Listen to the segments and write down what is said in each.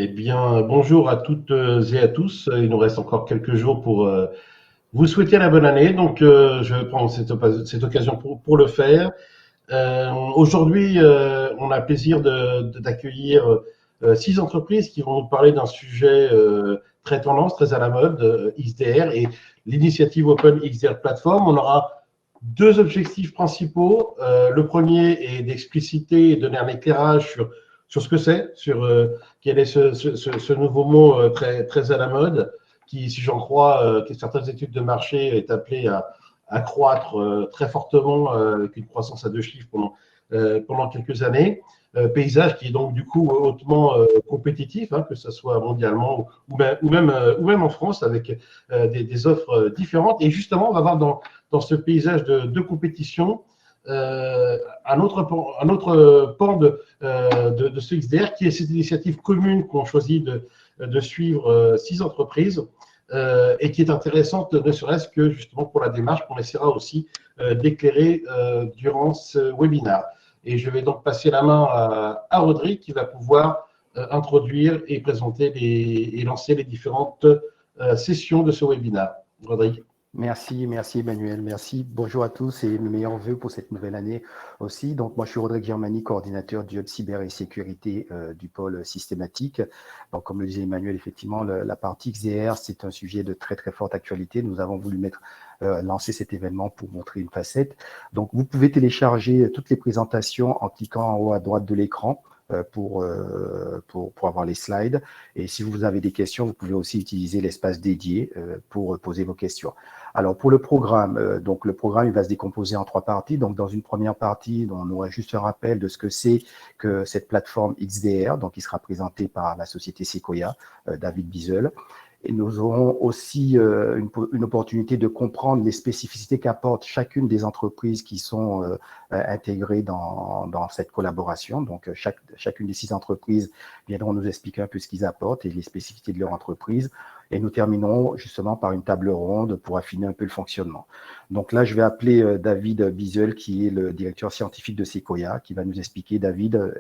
Eh bien, bonjour à toutes et à tous. Il nous reste encore quelques jours pour vous souhaiter la bonne année. Donc, je vais prendre cette occasion pour le faire. Aujourd'hui, on a le plaisir d'accueillir 6 entreprises qui vont nous parler d'un sujet très tendance, très à la mode, XDR et l'initiative Open XDR Platform. On aura 2 objectifs principaux. Le premier est d'expliciter et donner un éclairage sur ce que c'est, sur quel est ce nouveau mot très à la mode, qui, si j'en crois que certaines études de marché, est appelé à croître très fortement avec une croissance à 2 chiffres pendant quelques années. Paysage qui est donc du coup hautement compétitif, que ce soit mondialement ou même en France, avec des offres différentes. Et justement, on va voir dans ce paysage de compétition un autre pan de ce XDR, qui est cette initiative commune qu'ont choisi de suivre 6 entreprises et qui est intéressante, ne serait-ce que justement pour la démarche qu'on essaiera aussi d'éclairer durant ce webinaire. Et je vais donc passer la main à Rodrigue, qui va pouvoir introduire et présenter et lancer les différentes sessions de ce webinaire. Rodrigue. Merci Emmanuel, merci. Bonjour à tous et mes meilleurs vœux pour cette nouvelle année aussi. Donc moi je suis Rodrigue Germani, coordinateur du Hub Cyber et Sécurité du pôle systématique. Donc comme le disait Emmanuel, effectivement la partie XDR c'est un sujet de très forte actualité. Nous avons voulu lancer cet événement pour montrer une facette. Donc vous pouvez télécharger toutes les présentations en cliquant en haut à droite de l'écran pour avoir les slides. Et si vous avez des questions, vous pouvez aussi utiliser l'espace dédié pour poser vos questions. Alors, pour le programme, donc le programme il va se décomposer en 3 parties. Donc, dans une première partie, on aura juste un rappel de ce que c'est que cette plateforme XDR, donc qui sera présentée par la société Sequoia, David Bizel. Et nous aurons aussi une opportunité de comprendre les spécificités qu'apporte chacune des entreprises qui sont intégrées dans cette collaboration. Donc, chacune des 6 entreprises viendront nous expliquer un peu ce qu'ils apportent et les spécificités de leur entreprise. Et nous terminerons justement par une table ronde pour affiner un peu le fonctionnement. Donc là, je vais appeler David Bizel, qui est le directeur scientifique de Sequoia, qui va nous expliquer. David,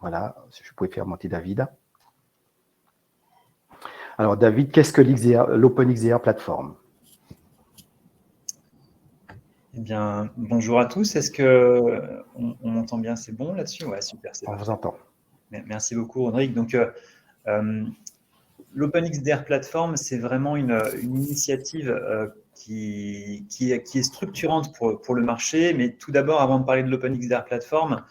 voilà, je pouvais faire monter David. Alors, David, qu'est-ce que l'OpenXDR Platform? Eh bien, bonjour à tous. Est-ce qu'on m'entend bien? C'est bon là-dessus? Ouais, super. On vous entend. Merci beaucoup, Rodrigue. Donc, l'OpenXDR Platform, c'est vraiment une initiative qui est structurante pour le marché. Mais tout d'abord, avant de parler de l'OpenXDR Platform,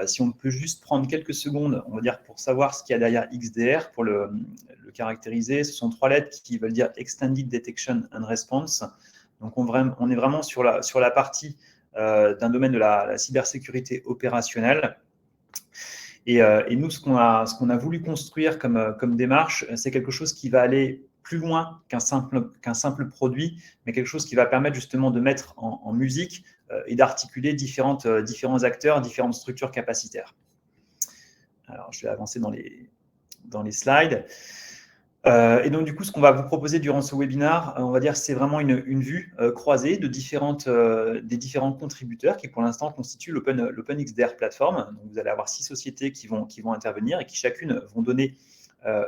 si on peut juste prendre quelques secondes, on va dire, pour savoir ce qu'il y a derrière XDR, pour le caractériser, ce sont 3 lettres qui veulent dire Extended Detection and Response. Donc, on est vraiment sur la partie d'un domaine de la cybersécurité opérationnelle. Et nous, ce qu'on a voulu construire comme démarche, c'est quelque chose qui va aller plus loin qu'un simple produit, mais quelque chose qui va permettre justement de mettre en musique et d'articuler différents acteurs, différentes structures capacitaires. Alors, je vais avancer dans les slides. Et donc, du coup, ce qu'on va vous proposer durant ce webinaire, on va dire, c'est vraiment une vue croisée des différents contributeurs qui, pour l'instant, constituent l'OpenXDR Platform. Donc, vous allez avoir 6 sociétés qui vont intervenir et qui chacune vont donner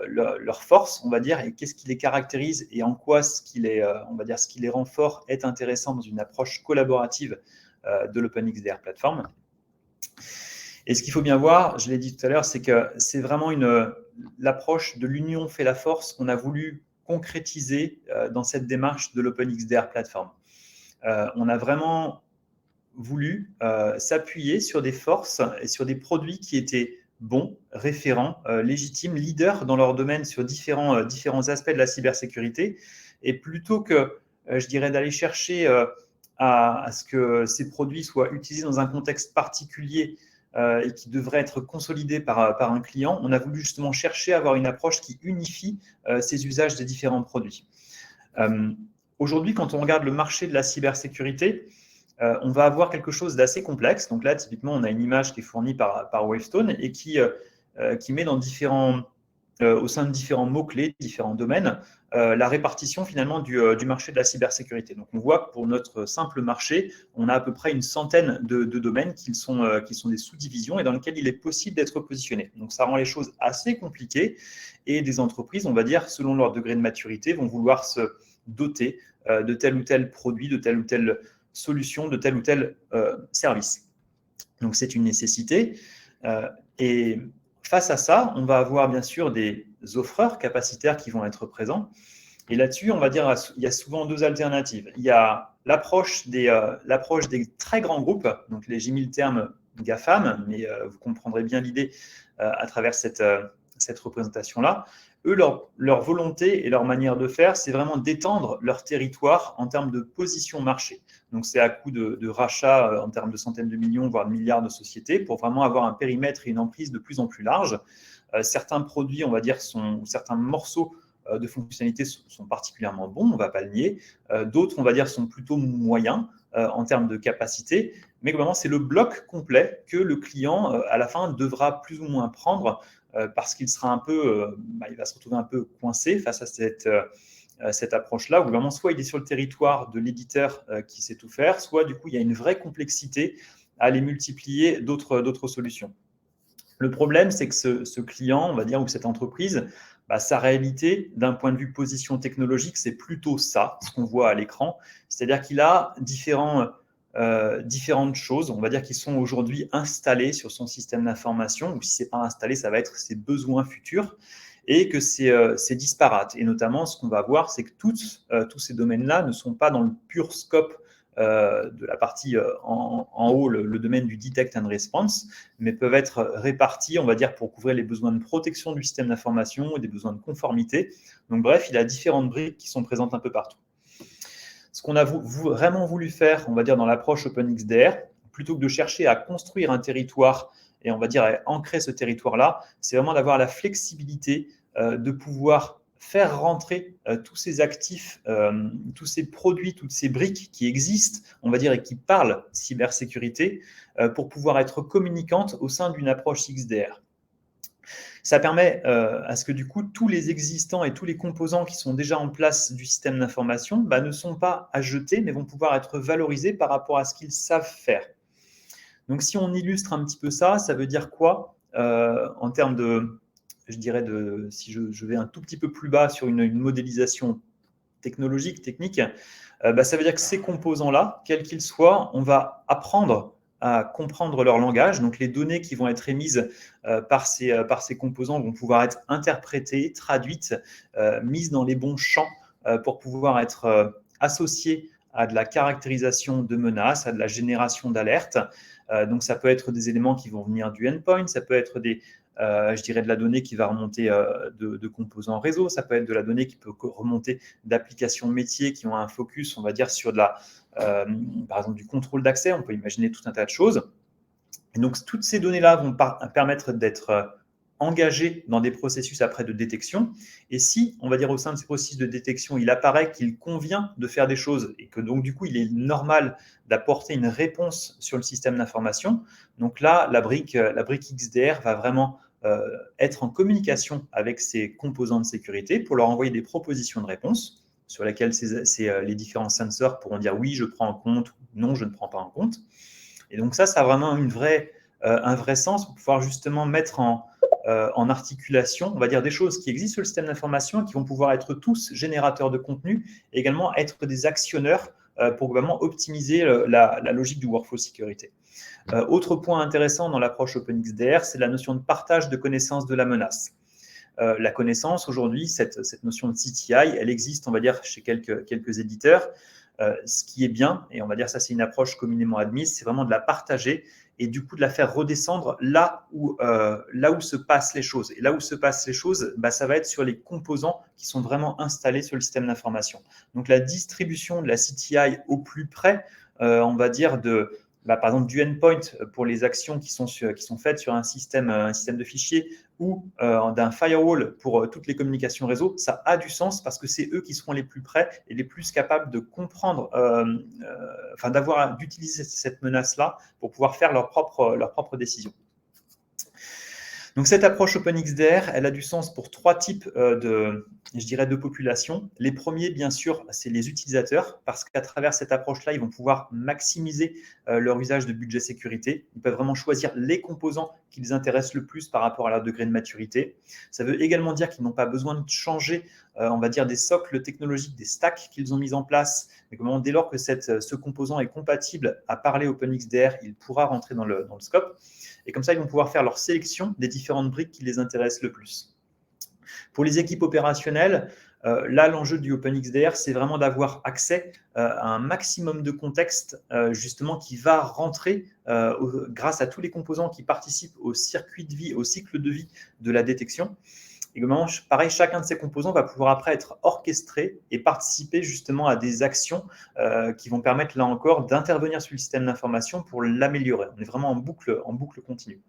leur force, on va dire, et qu'est-ce qui les caractérise et en quoi ce qui les rend forts est intéressant dans une approche collaborative de l'OpenXDR Platform. Et ce qu'il faut bien voir, je l'ai dit tout à l'heure, c'est que c'est vraiment l'approche de l'union fait la force qu'on a voulu concrétiser dans cette démarche de l'OpenXDR Platform. On a vraiment voulu s'appuyer sur des forces et sur des produits qui étaient bons, référents, légitimes, leaders dans leur domaine sur différents aspects de la cybersécurité. Et plutôt que, je dirais, d'aller chercher à ce que ces produits soient utilisés dans un contexte particulier et qui devrait être consolidé par un client, on a voulu justement chercher à avoir une approche qui unifie ces usages des différents produits. Aujourd'hui, quand on regarde le marché de la cybersécurité, on va avoir quelque chose d'assez complexe. Donc là, typiquement, on a une image qui est fournie par Wavestone et qui met dans différents au sein de différents mots-clés, différents domaines, la répartition finalement du marché de la cybersécurité. Donc on voit que pour notre simple marché, on a à peu près une centaine de domaines qui sont des sous-divisions et dans lesquels il est possible d'être positionné. Donc ça rend les choses assez compliquées et des entreprises, on va dire, selon leur degré de maturité, vont vouloir se doter de tel ou tel produit, de telle ou telle solution, de tel ou tel service. Donc c'est une nécessité. Et face à ça, on va avoir bien sûr des offreurs capacitaires qui vont être présents. Et là-dessus, on va dire il y a souvent deux alternatives. Il y a l'approche des très grands groupes, donc j'ai mis le terme GAFAM, mais vous comprendrez bien l'idée à travers cette représentation-là. Eux, leur volonté et leur manière de faire, c'est vraiment d'étendre leur territoire en termes de position marché. Donc, c'est à coup de rachat en termes de centaines de millions, voire de milliards de sociétés, pour vraiment avoir un périmètre et une emprise de plus en plus large. Certains produits, on va dire, certains morceaux de fonctionnalités sont particulièrement bons, on ne va pas le nier. D'autres, on va dire, sont plutôt moyens en termes de capacité. Mais globalement, c'est le bloc complet que le client, à la fin, devra plus ou moins prendre parce qu'il sera il va se retrouver un peu coincé face à cette approche-là, où vraiment, soit il est sur le territoire de l'éditeur qui sait tout faire, soit du coup, il y a une vraie complexité à aller multiplier d'autres solutions. Le problème, c'est que ce client, on va dire, ou cette entreprise, sa réalité, d'un point de vue position technologique, c'est plutôt ça, ce qu'on voit à l'écran. C'est-à-dire qu'il a différentes choses, on va dire, qui sont aujourd'hui installées sur son système d'information, ou si ce n'est pas installé, ça va être ses besoins futurs, et que c'est disparate. Et notamment, ce qu'on va voir, c'est que tous ces domaines-là ne sont pas dans le pur scope de la partie en haut, le domaine du detect and response, mais peuvent être répartis, on va dire, pour couvrir les besoins de protection du système d'information et des besoins de conformité. Donc bref, il y a différentes briques qui sont présentes un peu partout. Ce qu'on a vraiment voulu faire, on va dire, dans l'approche OpenXDR, plutôt que de chercher à construire un territoire et on va dire à ancrer ce territoire-là, c'est vraiment d'avoir la flexibilité de pouvoir faire rentrer tous ces actifs, tous ces produits, toutes ces briques qui existent, on va dire, et qui parlent cybersécurité, pour pouvoir être communicantes au sein d'une approche XDR. Ça permet à ce que du coup, tous les existants et tous les composants qui sont déjà en place du système d'information ne sont pas à jeter, mais vont pouvoir être valorisés par rapport à ce qu'ils savent faire. Donc, si on illustre un petit peu ça, ça veut dire quoi en termes de, je dirais, si je vais un tout petit peu plus bas sur une modélisation technologique, technique, ça veut dire que ces composants-là, quels qu'ils soient, on va apprendre à comprendre leur langage. Donc, les données qui vont être émises par ces composants vont pouvoir être interprétées, traduites, mises dans les bons champs pour pouvoir être associées à de la caractérisation de menaces, à de la génération d'alertes. Donc, ça peut être des éléments qui vont venir du endpoint, ça peut être je dirais de la donnée qui va remonter de composants réseau, ça peut être de la donnée qui peut remonter d'applications métiers qui ont un focus, on va dire, sur par exemple du contrôle d'accès, on peut imaginer tout un tas de choses. Et donc, toutes ces données-là vont permettre d'être engagées dans des processus après de détection. Et si, on va dire, au sein de ces processus de détection, il apparaît qu'il convient de faire des choses et que donc, du coup, il est normal d'apporter une réponse sur le système d'information, donc là, la brique XDR va vraiment être en communication avec ces composants de sécurité pour leur envoyer des propositions de réponse sur lesquelles les différents sensors pourront dire oui, je prends en compte, non, je ne prends pas en compte. Et donc ça a vraiment un vrai sens pour pouvoir justement mettre en articulation, on va dire, des choses qui existent sur le système d'information et qui vont pouvoir être tous générateurs de contenu et également être des actionneurs pour vraiment optimiser la logique du workflow sécurité. Autre point intéressant dans l'approche OpenXDR, c'est la notion de partage de connaissance de la menace. La connaissance, aujourd'hui, cette notion de CTI, elle existe, on va dire, chez quelques éditeurs. Ce qui est bien, et on va dire ça c'est une approche communément admise, c'est vraiment de la partager et du coup de la faire redescendre là où se passent les choses. Et là où se passent les choses, ça va être sur les composants qui sont vraiment installés sur le système d'information. Donc la distribution de la CTI au plus près, on va dire par exemple du endpoint pour les actions qui sont faites sur un système de fichiers ou d'un firewall pour toutes les communications réseau, ça a du sens parce que c'est eux qui seront les plus près et les plus capables de comprendre, d'utiliser cette menace-là pour pouvoir faire leur propre décision. Donc, cette approche OpenXDR, elle a du sens pour 3 types de populations. Les premiers, bien sûr, c'est les utilisateurs, parce qu'à travers cette approche-là, ils vont pouvoir maximiser leur usage de budget sécurité. Ils peuvent vraiment choisir les composants qui les intéressent le plus par rapport à leur degré de maturité. Ça veut également dire qu'ils n'ont pas besoin de changer, on va dire, des socles technologiques, des stacks qu'ils ont mis en place. Mais dès lors que ce composant est compatible à parler OpenXDR, il pourra rentrer dans le scope. Et comme ça, ils vont pouvoir faire leur sélection des différentes briques qui les intéressent le plus. Pour les équipes opérationnelles, là, l'enjeu du OpenXDR, c'est vraiment d'avoir accès à un maximum de contexte, justement, qui va rentrer grâce à tous les composants qui participent au circuit de vie, au cycle de vie de la détection. Et pareil, chacun de ces composants va pouvoir après être orchestré et participer justement à des actions qui vont permettre, là encore, d'intervenir sur le système d'information pour l'améliorer. On est vraiment en boucle continue.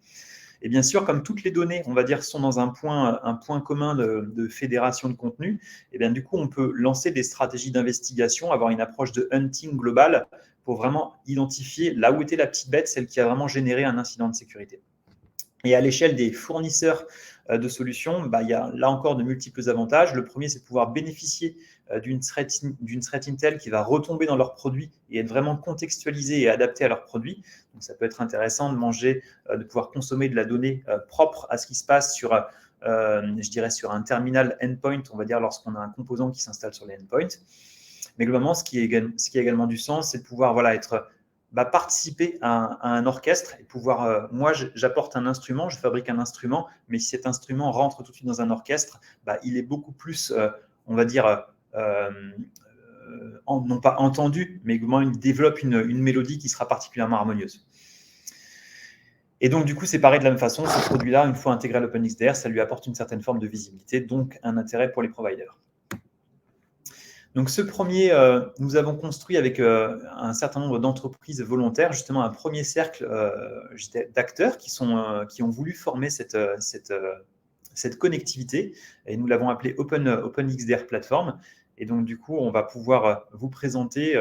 Et bien sûr, comme toutes les données, on va dire, sont dans un point commun de fédération de contenu, et bien du coup, on peut lancer des stratégies d'investigation, avoir une approche de hunting global pour vraiment identifier là où était la petite bête, celle qui a vraiment généré un incident de sécurité. Et à l'échelle des fournisseurs de solutions, il y a là encore de multiples avantages. Le premier, c'est de pouvoir bénéficier d'une threat intel qui va retomber dans leurs produits et être vraiment contextualisée et adaptée à leurs produits. Donc, ça peut être intéressant de pouvoir consommer de la donnée propre à ce qui se passe sur un terminal endpoint, on va dire, lorsqu'on a un composant qui s'installe sur les endpoints. Mais globalement, ce qui a également du sens, c'est de pouvoir participer à un orchestre et pouvoir, moi j'apporte un instrument, je fabrique un instrument, mais si cet instrument rentre tout de suite dans un orchestre, il est beaucoup plus, on va dire, non pas entendu, mais il développe une mélodie qui sera particulièrement harmonieuse. Et donc, du coup, c'est pareil de la même façon, ce produit-là, une fois intégré à l'OpenXDR, ça lui apporte une certaine forme de visibilité, donc un intérêt pour les providers. Donc, ce premier, nous avons construit avec un certain nombre d'entreprises volontaires, justement, un premier cercle d'acteurs qui ont voulu former cette connectivité, et nous l'avons appelé OpenXDR Platform. Et donc, du coup, on va pouvoir vous présenter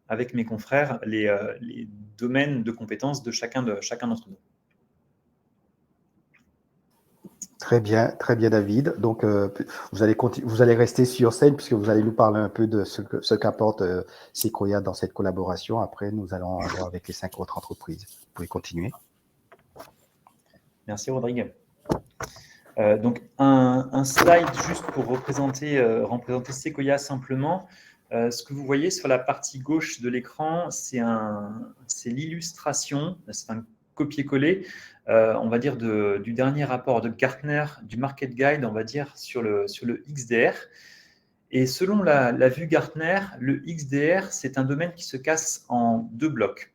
avec mes confrères les domaines de compétences de chacun d'entre nous. Très bien, David. Donc, vous allez rester sur scène puisque vous allez nous parler un peu de ce qu'apporte Sequoia dans cette collaboration. Après, nous allons avoir avec les 5 autres entreprises. Vous pouvez continuer. Merci, Rodrigue. Donc, un slide juste pour représenter Sequoia simplement. Ce que vous voyez sur la partie gauche de l'écran, c'est l'illustration, c'est un copier-coller, on va dire, du dernier rapport de Gartner, du Market Guide, on va dire, sur le XDR. Et selon la vue Gartner, le XDR, c'est un domaine qui se casse en 2 blocs.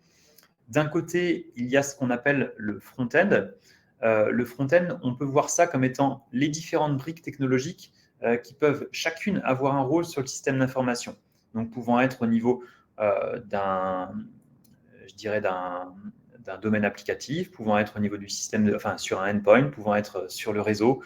D'un côté, il y a ce qu'on appelle le front-end. Le front-end, on peut voir ça comme étant les différentes briques technologiques qui peuvent chacune avoir un rôle sur le système d'information. Donc, pouvant être au niveau d'un domaine applicatif, pouvant être au niveau du système, sur un endpoint, pouvant être sur le réseau.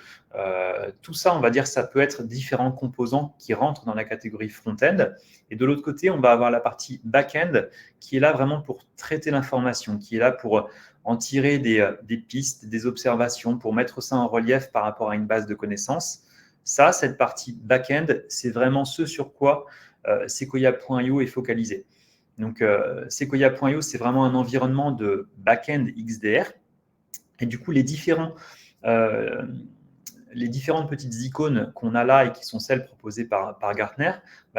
Tout ça, on va dire, ça peut être différents composants qui rentrent dans la catégorie front-end. Et de l'autre côté, on va avoir la partie back-end qui est là vraiment pour traiter l'information, qui est là pour en tirer des pistes, des observations, pour mettre ça en relief par rapport à une base de connaissances. Ça, cette partie back-end, c'est vraiment ce sur quoi Sequoia.io est focalisé. Donc, Sequoia.io, c'est vraiment un environnement de back-end XDR. Et du coup, les différentes petites icônes qu'on a là et qui sont celles proposées par Gartner,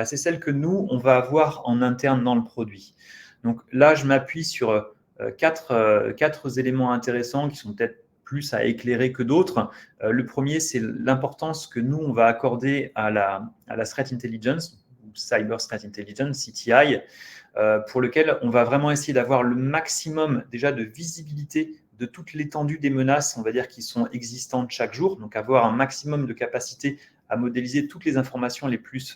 c'est celles que nous, on va avoir en interne dans le produit. Donc là, je m'appuie sur quatre éléments intéressants qui sont peut-être plus à éclairer que d'autres. Le premier, c'est l'importance que nous, on va accorder à la Threat Intelligence, ou Cyber Threat Intelligence, CTI, pour lequel on va vraiment essayer d'avoir le maximum déjà de visibilité de toute l'étendue des menaces, on va dire, qui sont existantes chaque jour, donc avoir un maximum de capacité à modéliser toutes les informations les plus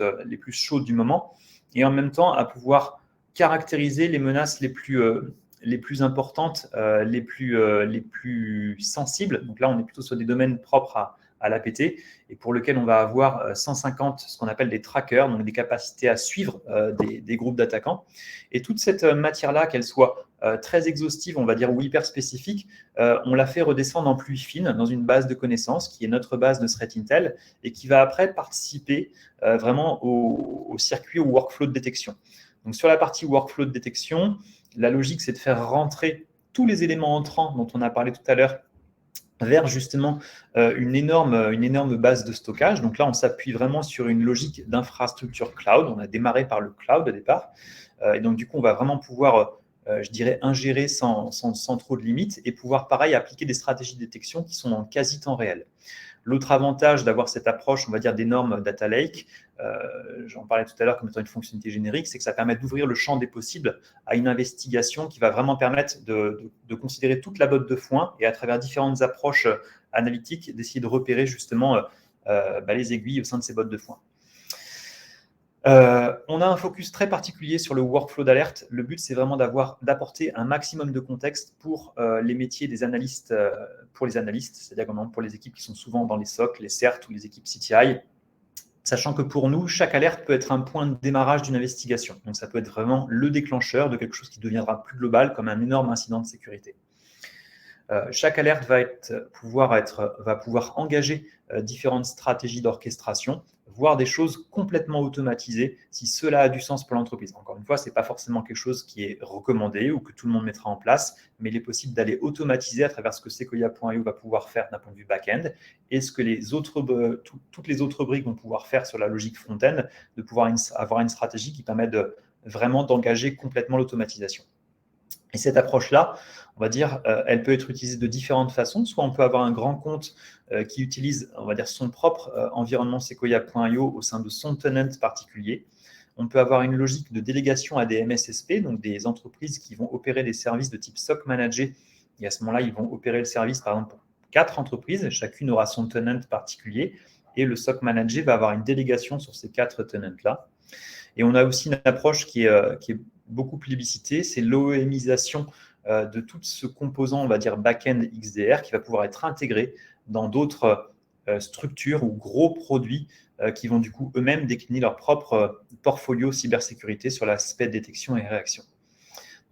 chaudes du moment, et en même temps à pouvoir caractériser les menaces les plus importantes, les plus sensibles. Donc là, on est plutôt sur des domaines propres à l'APT et pour lequel on va avoir 150, ce qu'on appelle des trackers, donc des capacités à suivre des groupes d'attaquants. Et toute cette matière-là, qu'elle soit très exhaustive, on va dire, ou hyper spécifique, on la fait redescendre en pluie fine dans une base de connaissances qui est notre base de Threat Intel et qui va après participer vraiment au circuit, au workflow de détection. Donc sur la partie workflow de détection, la logique, c'est de faire rentrer tous les éléments entrants dont on a parlé tout à l'heure vers justement une énorme base de stockage. Donc là, on s'appuie vraiment sur une logique d'infrastructure cloud. On a démarré par le cloud au départ. Et donc, du coup, on va vraiment pouvoir, je dirais, ingérer sans trop de limites et pouvoir, pareil, appliquer des stratégies de détection qui sont en quasi-temps réel. L'autre avantage d'avoir cette approche, on va dire, d'énormes data lake, j'en parlais tout à l'heure comme étant une fonctionnalité générique, c'est que ça permet d'ouvrir le champ des possibles à une investigation qui va vraiment permettre de considérer toute la botte de foin et à travers différentes approches analytiques, d'essayer de repérer justement les aiguilles au sein de ces bottes de foin. On a un focus très particulier sur le workflow d'alerte. Le but, c'est vraiment d'apporter un maximum de contexte pour les métiers des analystes, pour les analystes, c'est-à-dire pour les équipes qui sont souvent dans les SOC, les CERT ou les équipes CTI, sachant que pour nous, chaque alerte peut être un point de démarrage d'une investigation. Donc, ça peut être vraiment le déclencheur de quelque chose qui deviendra plus global, comme un énorme incident de sécurité. Chaque alerte va pouvoir engager différentes stratégies d'orchestration, voire des choses complètement automatisées si cela a du sens pour l'entreprise. Encore une fois, ce n'est pas forcément quelque chose qui est recommandé ou que tout le monde mettra en place, mais il est possible d'aller automatiser à travers ce que Sequoia.io va pouvoir faire d'un point de vue back-end et ce que toutes les autres briques vont pouvoir faire sur la logique front-end, de pouvoir avoir une stratégie qui permet vraiment d'engager complètement l'automatisation. Et cette approche-là, on va dire, elle peut être utilisée de différentes façons. Soit on peut avoir un grand compte qui utilise, on va dire, son propre environnement Sequoia.io au sein de son tenant particulier. On peut avoir une logique de délégation à des MSSP, donc des entreprises qui vont opérer des services de type SOC manager. Et à ce moment-là, ils vont opérer le service, par exemple, pour 4 entreprises. Chacune aura son tenant particulier. Et le SOC manager va avoir une délégation sur ces 4 tenants-là. Et on a aussi une approche qui est beaucoup plébiscitée, c'est l'OEMisation de tout ce composant, on va dire, back-end XDR, qui va pouvoir être intégré dans d'autres structures ou gros produits qui vont du coup eux-mêmes décliner leur propre portfolio cybersécurité sur l'aspect détection et réaction.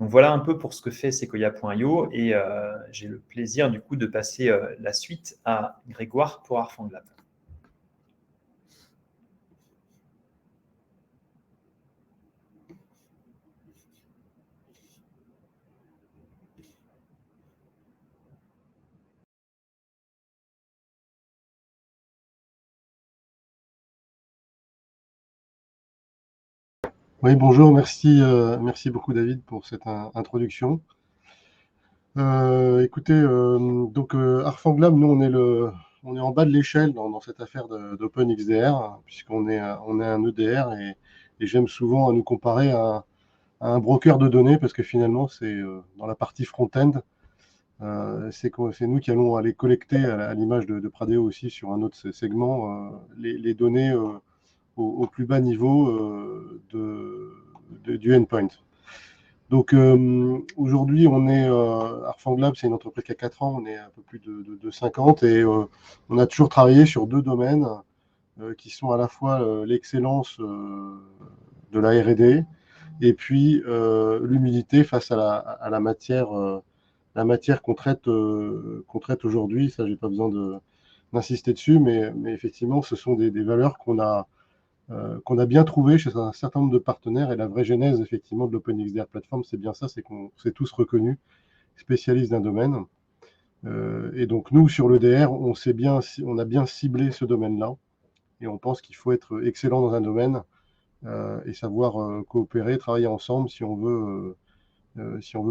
Donc voilà un peu pour ce que fait Sequoia.io et j'ai le plaisir du coup de passer la suite à Grégoire pour Arfanglab. Oui, bonjour, merci beaucoup David pour cette introduction. Écoutez, Arfanglab, nous on est en bas de l'échelle dans cette affaire d'OpenXDR, puisqu'on est un EDR et j'aime souvent à nous comparer à un broker de données, parce que finalement c'est dans la partie front-end, c'est nous qui allons aller collecter à l'image de Pradeo aussi sur un autre segment les données au plus bas niveau du endpoint. Donc aujourd'hui, Arfanglab, c'est une entreprise qui a 4 ans, on est un peu plus de 50 et on a toujours travaillé sur 2 domaines qui sont à la fois l'excellence de la R&D et puis l'humilité face à la matière qu'on traite aujourd'hui. Ça, j'ai pas besoin d'insister dessus, mais effectivement, ce sont des valeurs qu'on a bien trouvées chez un certain nombre de partenaires. Et la vraie genèse, effectivement, de l'OpenXDR Platform, c'est bien ça, c'est qu'on s'est tous reconnus spécialistes d'un domaine. Et donc, nous, sur l'EDR, on a bien ciblé ce domaine-là. Et on pense qu'il faut être excellent dans un domaine et savoir coopérer, travailler ensemble si on veut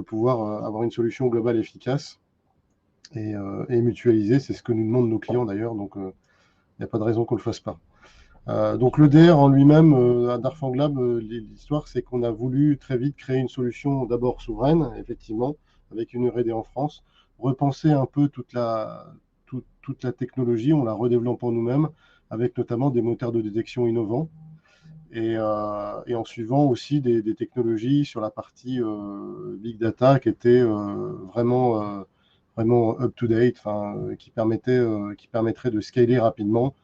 pouvoir avoir une solution globale efficace et mutualiser. C'est ce que nous demandent nos clients d'ailleurs, donc il n'y a pas de raison qu'on ne le fasse pas. Donc l'EDR en lui-même, à Arfanglab, l'histoire c'est qu'on a voulu très vite créer une solution d'abord souveraine, effectivement, avec une R&D en France, repenser un peu toute la technologie, on la redéveloppe en nous-mêmes, avec notamment des moteurs de détection innovants, et en suivant aussi des technologies sur la partie Big Data qui étaient vraiment vraiment up-to-date, qui permettrait de scaler rapidement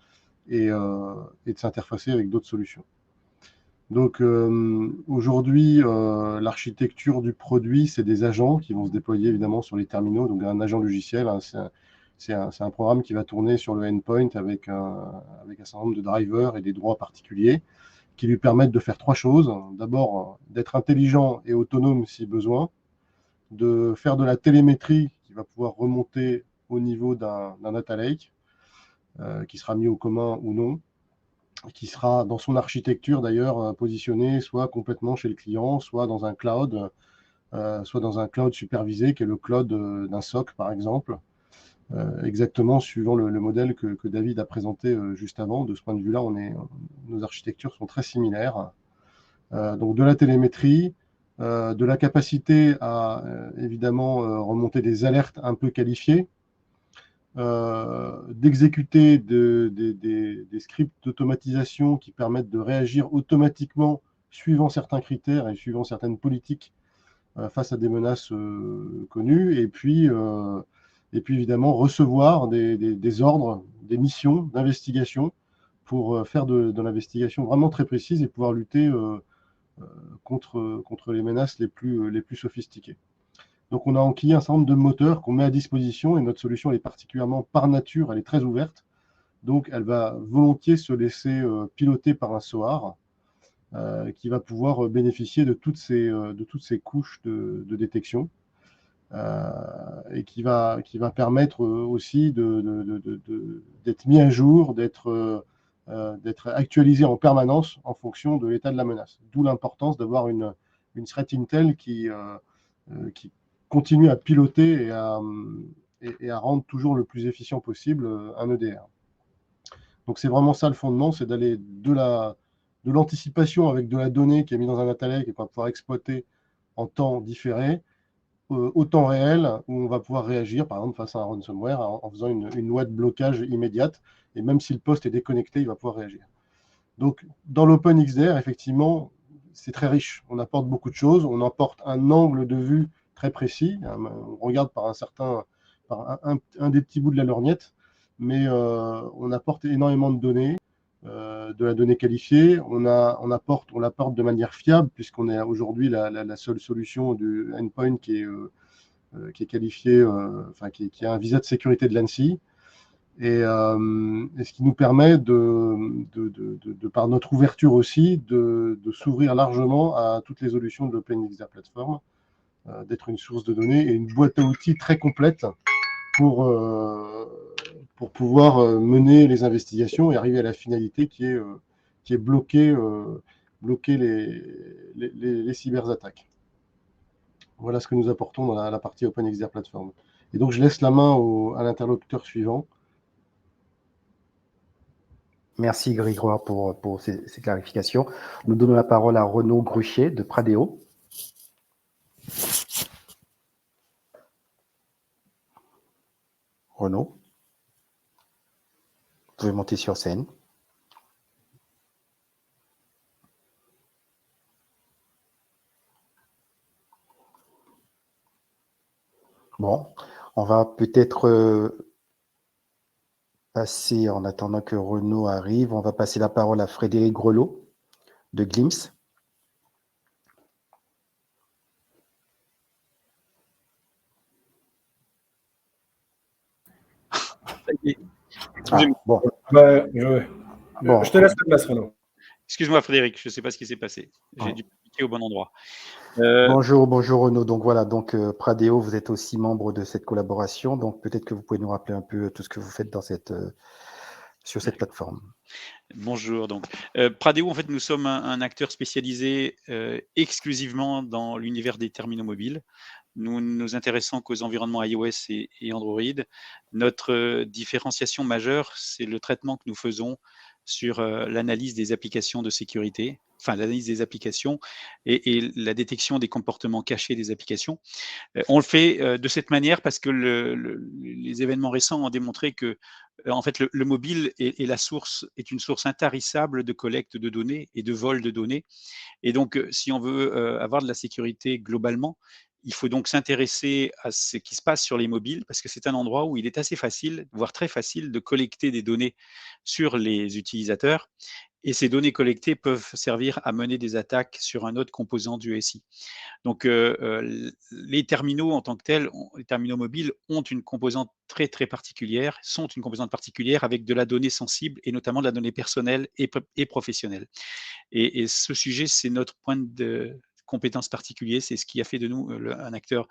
et de s'interfacer avec d'autres solutions. Donc aujourd'hui, l'architecture du produit, c'est des agents qui vont se déployer évidemment sur les terminaux. Donc un agent logiciel, hein, c'est un programme qui va tourner sur le endpoint avec un certain nombre de drivers et des droits particuliers qui lui permettent de faire trois choses. D'abord, d'être intelligent et autonome si besoin, de faire de la télémétrie qui va pouvoir remonter au niveau d'un data lake qui sera mis au commun ou non, qui sera dans son architecture d'ailleurs positionné soit complètement chez le client, soit dans un cloud supervisé, qui est le cloud d'un SOC par exemple, exactement suivant le modèle que David a présenté juste avant. De ce point de vue-là, nos architectures sont très similaires. Donc de la télémétrie, de la capacité à évidemment remonter des alertes un peu qualifiées, d'exécuter des scripts d'automatisation qui permettent de réagir automatiquement suivant certains critères et suivant certaines politiques face à des menaces connues, et puis évidemment recevoir des ordres, des missions d'investigation pour faire de l'investigation vraiment très précise et pouvoir lutter contre les menaces les plus sophistiquées. Donc on a enquillé un certain nombre de moteurs qu'on met à disposition, et notre solution elle est particulièrement par nature, elle est très ouverte. Donc elle va volontiers se laisser piloter par un SOAR qui va pouvoir bénéficier de toutes ces couches de détection et qui va permettre aussi d'être mis à jour, d'être actualisé en permanence en fonction de l'état de la menace. D'où l'importance d'avoir une threat intel qui continue à piloter et à rendre toujours le plus efficient possible un EDR. Donc c'est vraiment ça le fondement, c'est d'aller de l'anticipation avec de la donnée qui est mise dans un data lake et qu'on va pouvoir exploiter en temps différé, au temps réel, où on va pouvoir réagir, par exemple, face à un ransomware, en faisant une loi de blocage immédiate, et même si le poste est déconnecté, il va pouvoir réagir. Donc, dans l'OpenXDR, effectivement, c'est très riche. On apporte beaucoup de choses, on apporte un angle de vue très précis, on regarde par un des petits bouts de la lorgnette, mais on apporte énormément de données, de la donnée qualifiée, on l'apporte de manière fiable, puisqu'on est aujourd'hui la seule solution du endpoint qui est qualifiée, qui a un visa de sécurité de l'ANSSI, et ce qui nous permet par notre ouverture aussi, de s'ouvrir largement à toutes les solutions de l'OpenXDR Platform, d'être une source de données et une boîte à outils très complète pour pouvoir mener les investigations et arriver à la finalité qui est bloquer les cyberattaques. Voilà ce que nous apportons dans la partie OpenXDR Platform. Et donc, je laisse la main à l'interlocuteur suivant. Merci Grégoire pour ces clarifications. Nous donnons la parole à Renaud Gruchet de Pradeo. Renaud, vous pouvez monter sur scène. Bon, on va peut-être passer, en attendant que Renaud arrive, on va passer la parole à Frédéric Grelot de Glimpse. Bon. Je te laisse la place, Renaud. Excuse-moi, Frédéric, je ne sais pas ce qui s'est passé. J'ai dû cliquer au bon endroit. Bonjour Renaud. Donc voilà, Pradeo, vous êtes aussi membre de cette collaboration. Donc peut-être que vous pouvez nous rappeler un peu tout ce que vous faites sur cette plateforme. Bonjour. Donc, Pradeo, en fait, nous sommes un acteur spécialisé exclusivement dans l'univers des terminaux mobiles. Nous nous intéressons qu'aux environnements iOS et Android. Notre différenciation majeure, c'est le traitement que nous faisons sur l'analyse des applications de sécurité, enfin l'analyse des applications et la détection des comportements cachés des applications. On le fait de cette manière parce que les événements récents ont démontré que en fait, le mobile est une source intarissable de collecte de données et de vol de données. Et donc, si on veut avoir de la sécurité globalement, Il faut donc s'intéresser à ce qui se passe sur les mobiles parce que c'est un endroit où il est assez facile, voire très facile, de collecter des données sur les utilisateurs. Et ces données collectées peuvent servir à mener des attaques sur un autre composant du SI. Donc, les terminaux en tant que tels, les terminaux mobiles ont une composante très, très particulière, sont une composante particulière avec de la donnée sensible et notamment de la donnée personnelle et professionnelle. Et ce sujet, c'est notre point de compétence particulier, c'est ce qui a fait de nous un acteur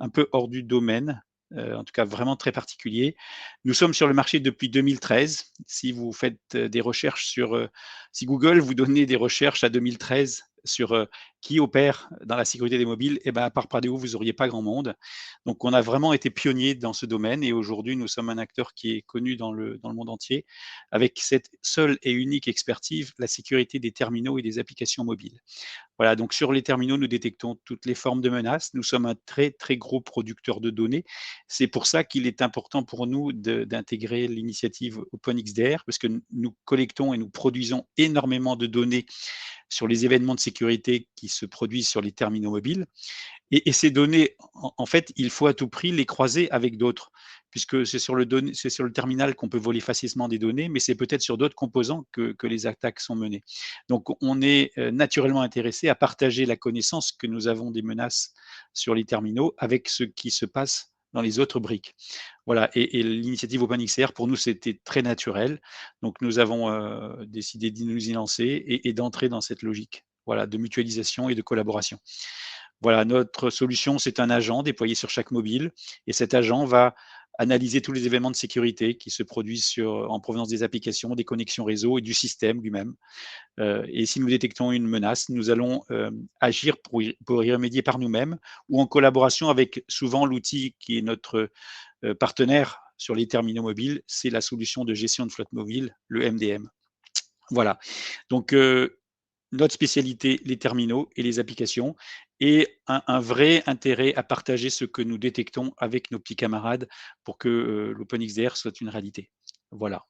un peu hors du domaine, en tout cas vraiment très particulier. Nous sommes sur le marché depuis 2013. Si vous faites des recherches sur, si Google vous donnait des recherches à 2013 sur qui opère dans la sécurité des mobiles, et ben à part Pradeo, vous n'auriez pas grand monde. Donc on a vraiment été pionnier dans ce domaine et aujourd'hui nous sommes un acteur qui est connu dans le monde entier avec cette seule et unique expertise, la sécurité des terminaux et des applications mobiles. Voilà, donc sur les terminaux, nous détectons toutes les formes de menaces. Nous sommes un très, très gros producteur de données. C'est pour ça qu'il est important pour nous d'intégrer l'initiative OpenXDR, parce que nous collectons et nous produisons énormément de données sur les événements de sécurité qui se produisent sur les terminaux mobiles. Et ces données, en fait, il faut à tout prix les croiser avec d'autres, puisque c'est sur le terminal qu'on peut voler facilement des données, mais c'est peut-être sur d'autres composants que les attaques sont menées. Donc, on est naturellement intéressé à partager la connaissance que nous avons des menaces sur les terminaux avec ce qui se passe dans les autres briques. Voilà, et l'initiative OpenXR, pour nous, c'était très naturel. Donc, nous avons décidé de nous y lancer et d'entrer dans cette logique, voilà, de mutualisation et de collaboration. Voilà, notre solution, c'est un agent déployé sur chaque mobile et cet agent va analyser tous les événements de sécurité qui se produisent en provenance des applications, des connexions réseau et du système lui-même. Et si nous détectons une menace, nous allons agir pour y remédier par nous-mêmes ou en collaboration avec souvent l'outil qui est notre partenaire sur les terminaux mobiles, c'est la solution de gestion de flotte mobile, le MDM. Voilà. Donc, notre spécialité, les terminaux et les applications, et un vrai intérêt à partager ce que nous détectons avec nos petits camarades pour que l'OpenXDR soit une réalité. Voilà.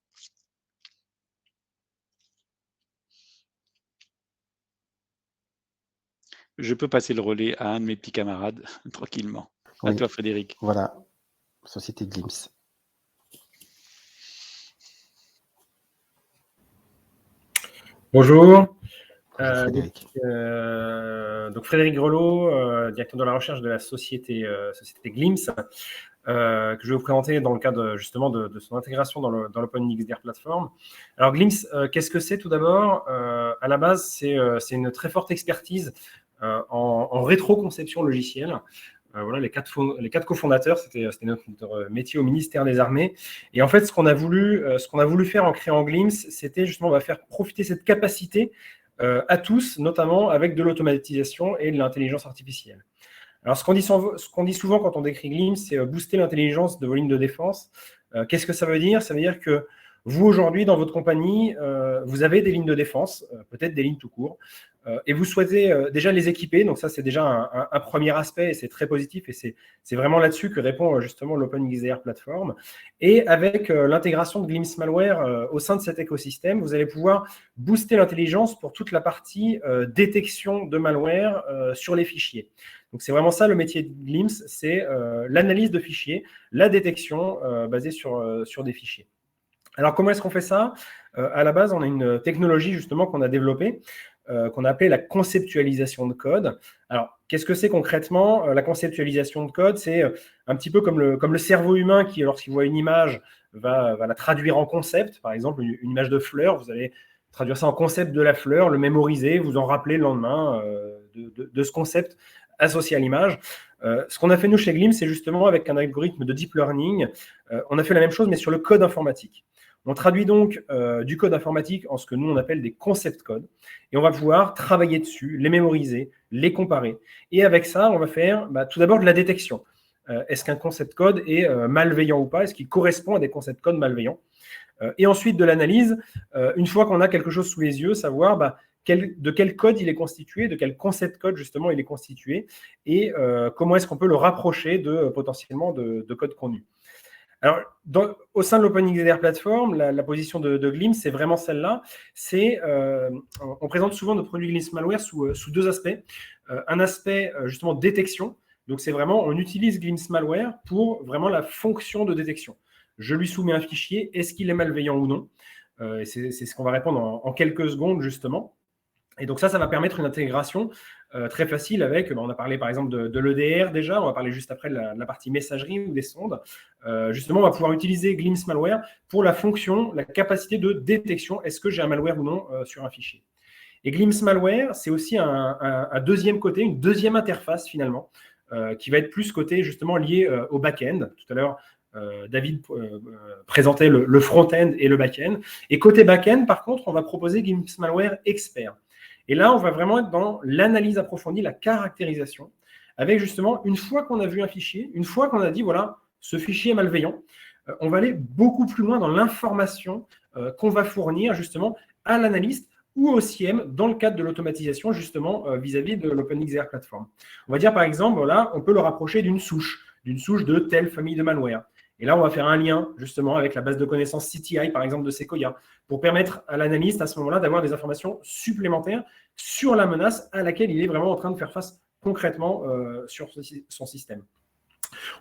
Je peux passer le relais à un de mes petits camarades tranquillement. Oui. À toi, Frédéric. Voilà, Société Glimpse. Bonjour. Frédéric. Donc Frédéric Grelot, directeur de la recherche de la société Glimpse, que je vais vous présenter dans le cadre justement de son intégration dans l'OpenXDR Platform. Alors Glimpse, qu'est-ce que c'est tout d'abord? À la base, c'est une très forte expertise en rétro-conception logicielle. Voilà, les quatre cofondateurs, c'était notre métier au ministère des Armées. Et en fait, ce qu'on a voulu faire en créant Glimpse, c'était justement faire profiter cette capacité à tous, notamment avec de l'automatisation et de l'intelligence artificielle. Alors, ce qu'on dit souvent quand on décrit Glimpse, c'est booster l'intelligence de vos lignes de défense. Qu'est-ce que ça veut dire? Ça veut dire que vous, aujourd'hui, dans votre compagnie, vous avez des lignes de défense, peut-être des lignes tout court, et vous souhaitez déjà les équiper. Donc ça, c'est déjà un premier aspect et c'est très positif. Et c'est vraiment là-dessus que répond justement l'OpenXDR Platform. Et avec l'intégration de Glimpse Malware au sein de cet écosystème, vous allez pouvoir booster l'intelligence pour toute la partie détection de malware sur les fichiers. Donc c'est vraiment ça le métier de Glimpse, c'est l'analyse de fichiers, la détection basée sur des fichiers. Alors, comment est-ce qu'on fait ça? À la base, on a une technologie justement qu'on a développée, qu'on a appelée la conceptualisation de code. Alors, qu'est-ce que c'est concrètement? La conceptualisation de code, c'est un petit peu comme le cerveau humain qui, lorsqu'il voit une image, va la traduire en concept. Par exemple, une image de fleur, vous allez traduire ça en concept de la fleur, le mémoriser, vous en rappeler le lendemain de ce concept associé à l'image. Ce qu'on a fait nous chez Glimpse, c'est justement avec un algorithme de deep learning, on a fait la même chose mais sur le code informatique. On traduit donc du code informatique en ce que nous on appelle des concept codes et on va pouvoir travailler dessus, les mémoriser, les comparer. Et avec ça, on va faire tout d'abord de la détection. Est-ce qu'un concept code est malveillant ou pas? Est-ce qu'il correspond à des concept codes malveillants? Et ensuite de l'analyse, une fois qu'on a quelque chose sous les yeux, savoir de quel code il est constitué, de quel concept code justement il est constitué et comment est-ce qu'on peut le rapprocher potentiellement de code connu. Alors, au sein de l'OpenXDR Platform, la position de Glimpse, c'est vraiment celle-là. On présente souvent nos produits Glimpse Malware sous deux aspects. Un aspect justement détection. Donc, c'est vraiment, on utilise Glimpse Malware pour vraiment la fonction de détection. Je lui soumets un fichier, est-ce qu'il est malveillant ou non? C'est ce qu'on va répondre en quelques secondes, justement. Et donc ça va permettre une intégration très facile avec, on a parlé par exemple de l'EDR déjà, on va parler juste après de la partie messagerie ou des sondes. Justement, on va pouvoir utiliser Glimpse Malware pour la fonction, la capacité de détection, est-ce que j'ai un malware ou non sur un fichier. Et Glimpse Malware, c'est aussi un deuxième côté, une deuxième interface finalement, qui va être plus côté justement lié au back-end. Tout à l'heure, David présentait le front-end et le back-end. Et côté back-end, par contre, on va proposer Glimpse Malware Expert. Et là, on va vraiment être dans l'analyse approfondie, la caractérisation, avec justement, une fois qu'on a vu un fichier, une fois qu'on a dit, voilà, ce fichier est malveillant, on va aller beaucoup plus loin dans l'information qu'on va fournir justement à l'analyste ou au CIEM dans le cadre de l'automatisation justement vis-à-vis de l'OpenXDR Platform. On va dire par exemple, voilà, on peut le rapprocher d'une souche de telle famille de malware. Et là, on va faire un lien justement avec la base de connaissances CTI, par exemple, de Sequoia, pour permettre à l'analyste à ce moment-là d'avoir des informations supplémentaires sur la menace à laquelle il est vraiment en train de faire face concrètement sur son système.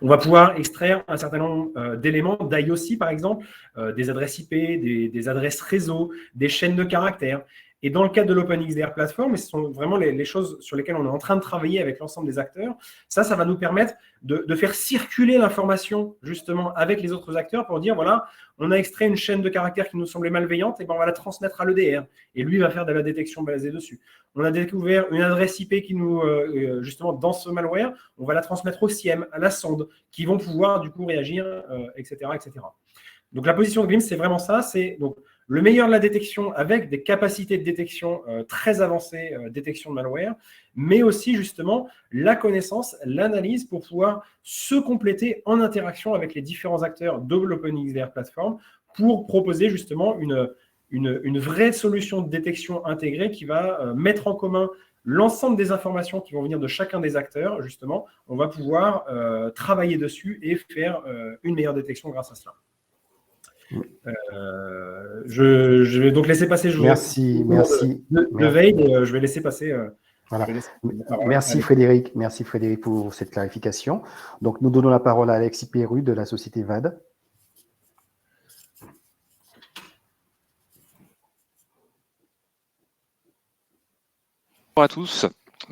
On va pouvoir extraire un certain nombre d'éléments d'IOC, par exemple, des adresses IP, des adresses réseau, des chaînes de caractères. Et dans le cadre de l'OpenXDR Platform, et ce sont vraiment les choses sur lesquelles on est en train de travailler avec l'ensemble des acteurs, ça va nous permettre de faire circuler l'information justement avec les autres acteurs pour dire, voilà, on a extrait une chaîne de caractères qui nous semblait malveillante, et ben on va la transmettre à l'EDR. Et lui va faire de la détection basée dessus. On a découvert une adresse IP qui nous, justement, dans ce malware, on va la transmettre au CIEM, à la sonde, qui vont pouvoir du coup réagir, etc., etc. Donc la position de Glimpse, c'est vraiment ça, c'est donc le meilleur de la détection avec des capacités de détection très avancées, détection de malware, mais aussi justement la connaissance, l'analyse pour pouvoir se compléter en interaction avec les différents acteurs de l'OpenXDR Platform pour proposer justement une vraie solution de détection intégrée qui va mettre en commun l'ensemble des informations qui vont venir de chacun des acteurs, justement. On va pouvoir travailler dessus et faire une meilleure détection grâce à cela. Je vais donc laisser passer. Merci. De Veid, je vais laisser passer. Voilà. Merci Frédéric pour cette clarification. Donc nous donnons la parole à Alexis Perru de la société VAD. Bonjour à tous.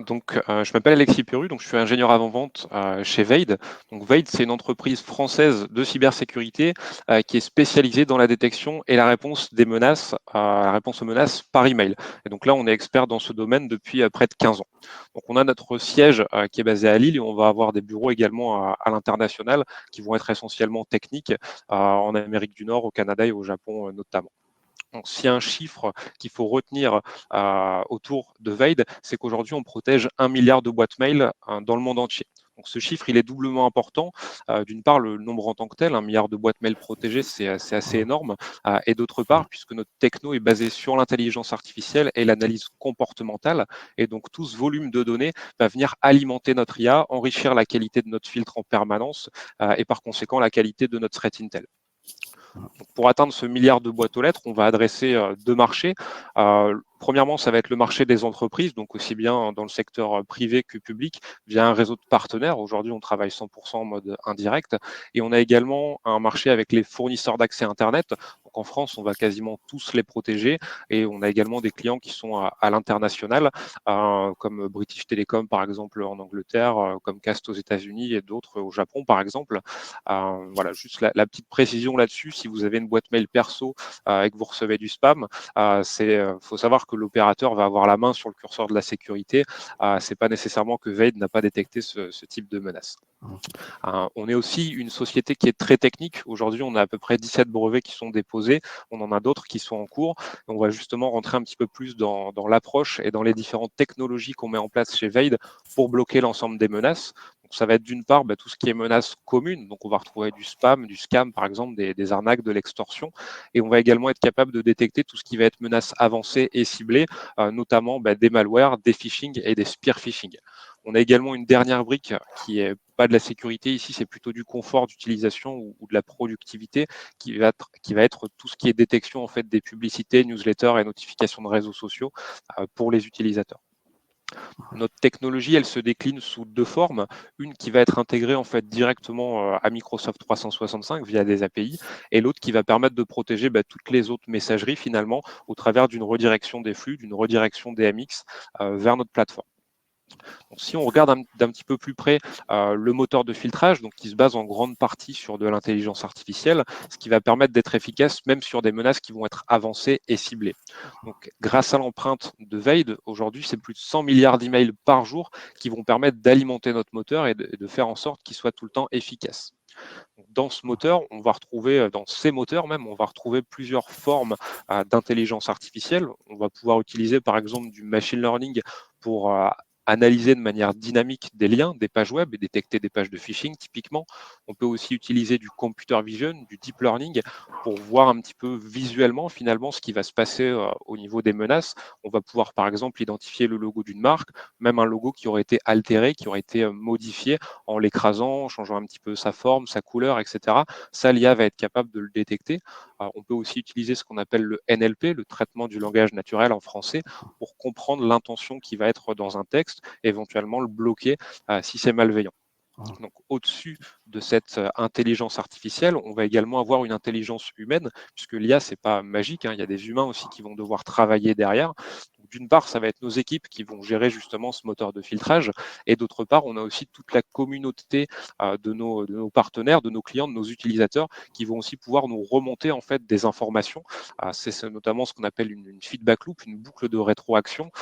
Donc, je m'appelle Alexis Perru, donc je suis ingénieur avant-vente chez Veid. Donc, Veid, c'est une entreprise française de cybersécurité qui est spécialisée dans la détection et la réponse des menaces, la réponse aux menaces par email. Et donc là, on est expert dans ce domaine depuis près de 15 ans. Donc, on a notre siège qui est basé à Lille et on va avoir des bureaux également à l'international qui vont être essentiellement techniques en Amérique du Nord, au Canada et au Japon notamment. Donc, s'il y a un chiffre qu'il faut retenir autour de Veid, c'est qu'aujourd'hui, on protège 1 milliard de boîtes mail dans le monde entier. Donc, ce chiffre, il est doublement important. D'une part, le nombre en tant que tel, 1 milliard de boîtes mail protégées, c'est assez énorme. Et d'autre part, puisque notre techno est basé sur l'intelligence artificielle et l'analyse comportementale, et donc tout ce volume de données va venir alimenter notre IA, enrichir la qualité de notre filtre en permanence et par conséquent la qualité de notre threat intel. Donc, pour atteindre ce milliard de boîtes aux lettres, on va adresser deux marchés. Premièrement, ça va être le marché des entreprises, donc aussi bien dans le secteur privé que public, via un réseau de partenaires. Aujourd'hui, on travaille 100% en mode indirect. Et on a également un marché avec les fournisseurs d'accès Internet. Donc en France, on va quasiment tous les protéger. Et on a également des clients qui sont à l'international, comme British Telecom, par exemple, en Angleterre, comme Cast aux États-Unis et d'autres au Japon, par exemple. Voilà, juste la petite précision là-dessus. Si vous avez une boîte mail perso et que vous recevez du spam, faut savoir que l'opérateur va avoir la main sur le curseur de la sécurité. C'est pas nécessairement que Veid n'a pas détecté ce type de menace. On est aussi une société qui est très technique. Aujourd'hui, on a à peu près 17 brevets qui sont déposés. On en a d'autres qui sont en cours. On va justement rentrer un petit peu plus dans l'approche et dans les différentes technologies qu'on met en place chez Veid pour bloquer l'ensemble des menaces. Donc, ça va être d'une part tout ce qui est menaces communes. Donc, on va retrouver du spam, du scam, par exemple, des arnaques, de l'extorsion. Et on va également être capable de détecter tout ce qui va être menaces avancées et ciblées, notamment des malwares, des phishing et des spear phishing. On a également une dernière brique qui est pas de la sécurité ici, c'est plutôt du confort d'utilisation ou de la productivité qui va être tout ce qui est détection en fait des publicités, newsletters et notifications de réseaux sociaux pour les utilisateurs. Notre technologie, elle se décline sous deux formes. Une qui va être intégrée en fait directement à Microsoft 365 via des API, et l'autre qui va permettre de protéger toutes les autres messageries finalement au travers d'une redirection des flux, d'une redirection des MX vers notre plateforme. Donc, si on regarde d'un petit peu plus près le moteur de filtrage, donc qui se base en grande partie sur de l'intelligence artificielle, ce qui va permettre d'être efficace même sur des menaces qui vont être avancées et ciblées. Donc, grâce à l'empreinte de Veid, aujourd'hui, c'est plus de 100 milliards d'emails par jour qui vont permettre d'alimenter notre moteur et de faire en sorte qu'il soit tout le temps efficace. Dans ce moteur, on va retrouver, dans ces moteurs même, on va retrouver plusieurs formes d'intelligence artificielle. On va pouvoir utiliser par exemple du machine learning pour analyser de manière dynamique des liens, des pages web et détecter des pages de phishing typiquement. On peut aussi utiliser du computer vision, du deep learning pour voir un petit peu visuellement finalement ce qui va se passer au niveau des menaces. On va pouvoir par exemple identifier le logo d'une marque, même un logo qui aurait été altéré, qui aurait été modifié en l'écrasant, en changeant un petit peu sa forme, sa couleur, etc. Ça, l'IA va être capable de le détecter. On peut aussi utiliser ce qu'on appelle le NLP, le traitement du langage naturel en français, pour comprendre l'intention qui va être dans un texte, éventuellement le bloquer si c'est malveillant. Donc, au-dessus de cette intelligence artificielle, on va également avoir une intelligence humaine, puisque l'IA, c'est pas magique, hein, il y a des humains aussi qui vont devoir travailler derrière. D'une part, ça va être nos équipes qui vont gérer justement ce moteur de filtrage, et d'autre part, on a aussi toute la communauté de nos partenaires, de nos clients, de nos utilisateurs, qui vont aussi pouvoir nous remonter en fait des informations. C'est notamment ce qu'on appelle une feedback loop, une boucle de rétroaction.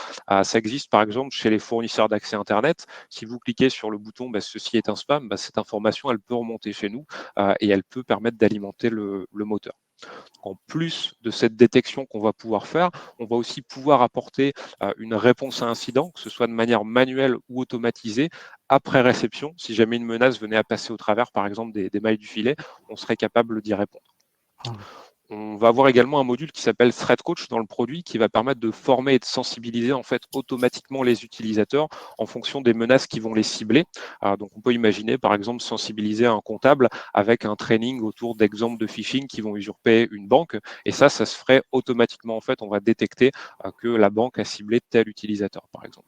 Ça existe par exemple chez les fournisseurs d'accès Internet. Si vous cliquez sur le bouton ceci est un spam, cette information elle peut remonter chez nous et elle peut permettre d'alimenter le moteur. En plus de cette détection qu'on va pouvoir faire, on va aussi pouvoir apporter une réponse à incident, que ce soit de manière manuelle ou automatisée, après réception. Si jamais une menace venait à passer au travers, par exemple, des mailles du filet, on serait capable d'y répondre. On va avoir également un module qui s'appelle Threat Coach dans le produit qui va permettre de former et de sensibiliser en fait automatiquement les utilisateurs en fonction des menaces qui vont les cibler. Donc on peut imaginer par exemple sensibiliser un comptable avec un training autour d'exemples de phishing qui vont usurper une banque, et ça se ferait automatiquement. En fait, on va détecter que la banque a ciblé tel utilisateur par exemple.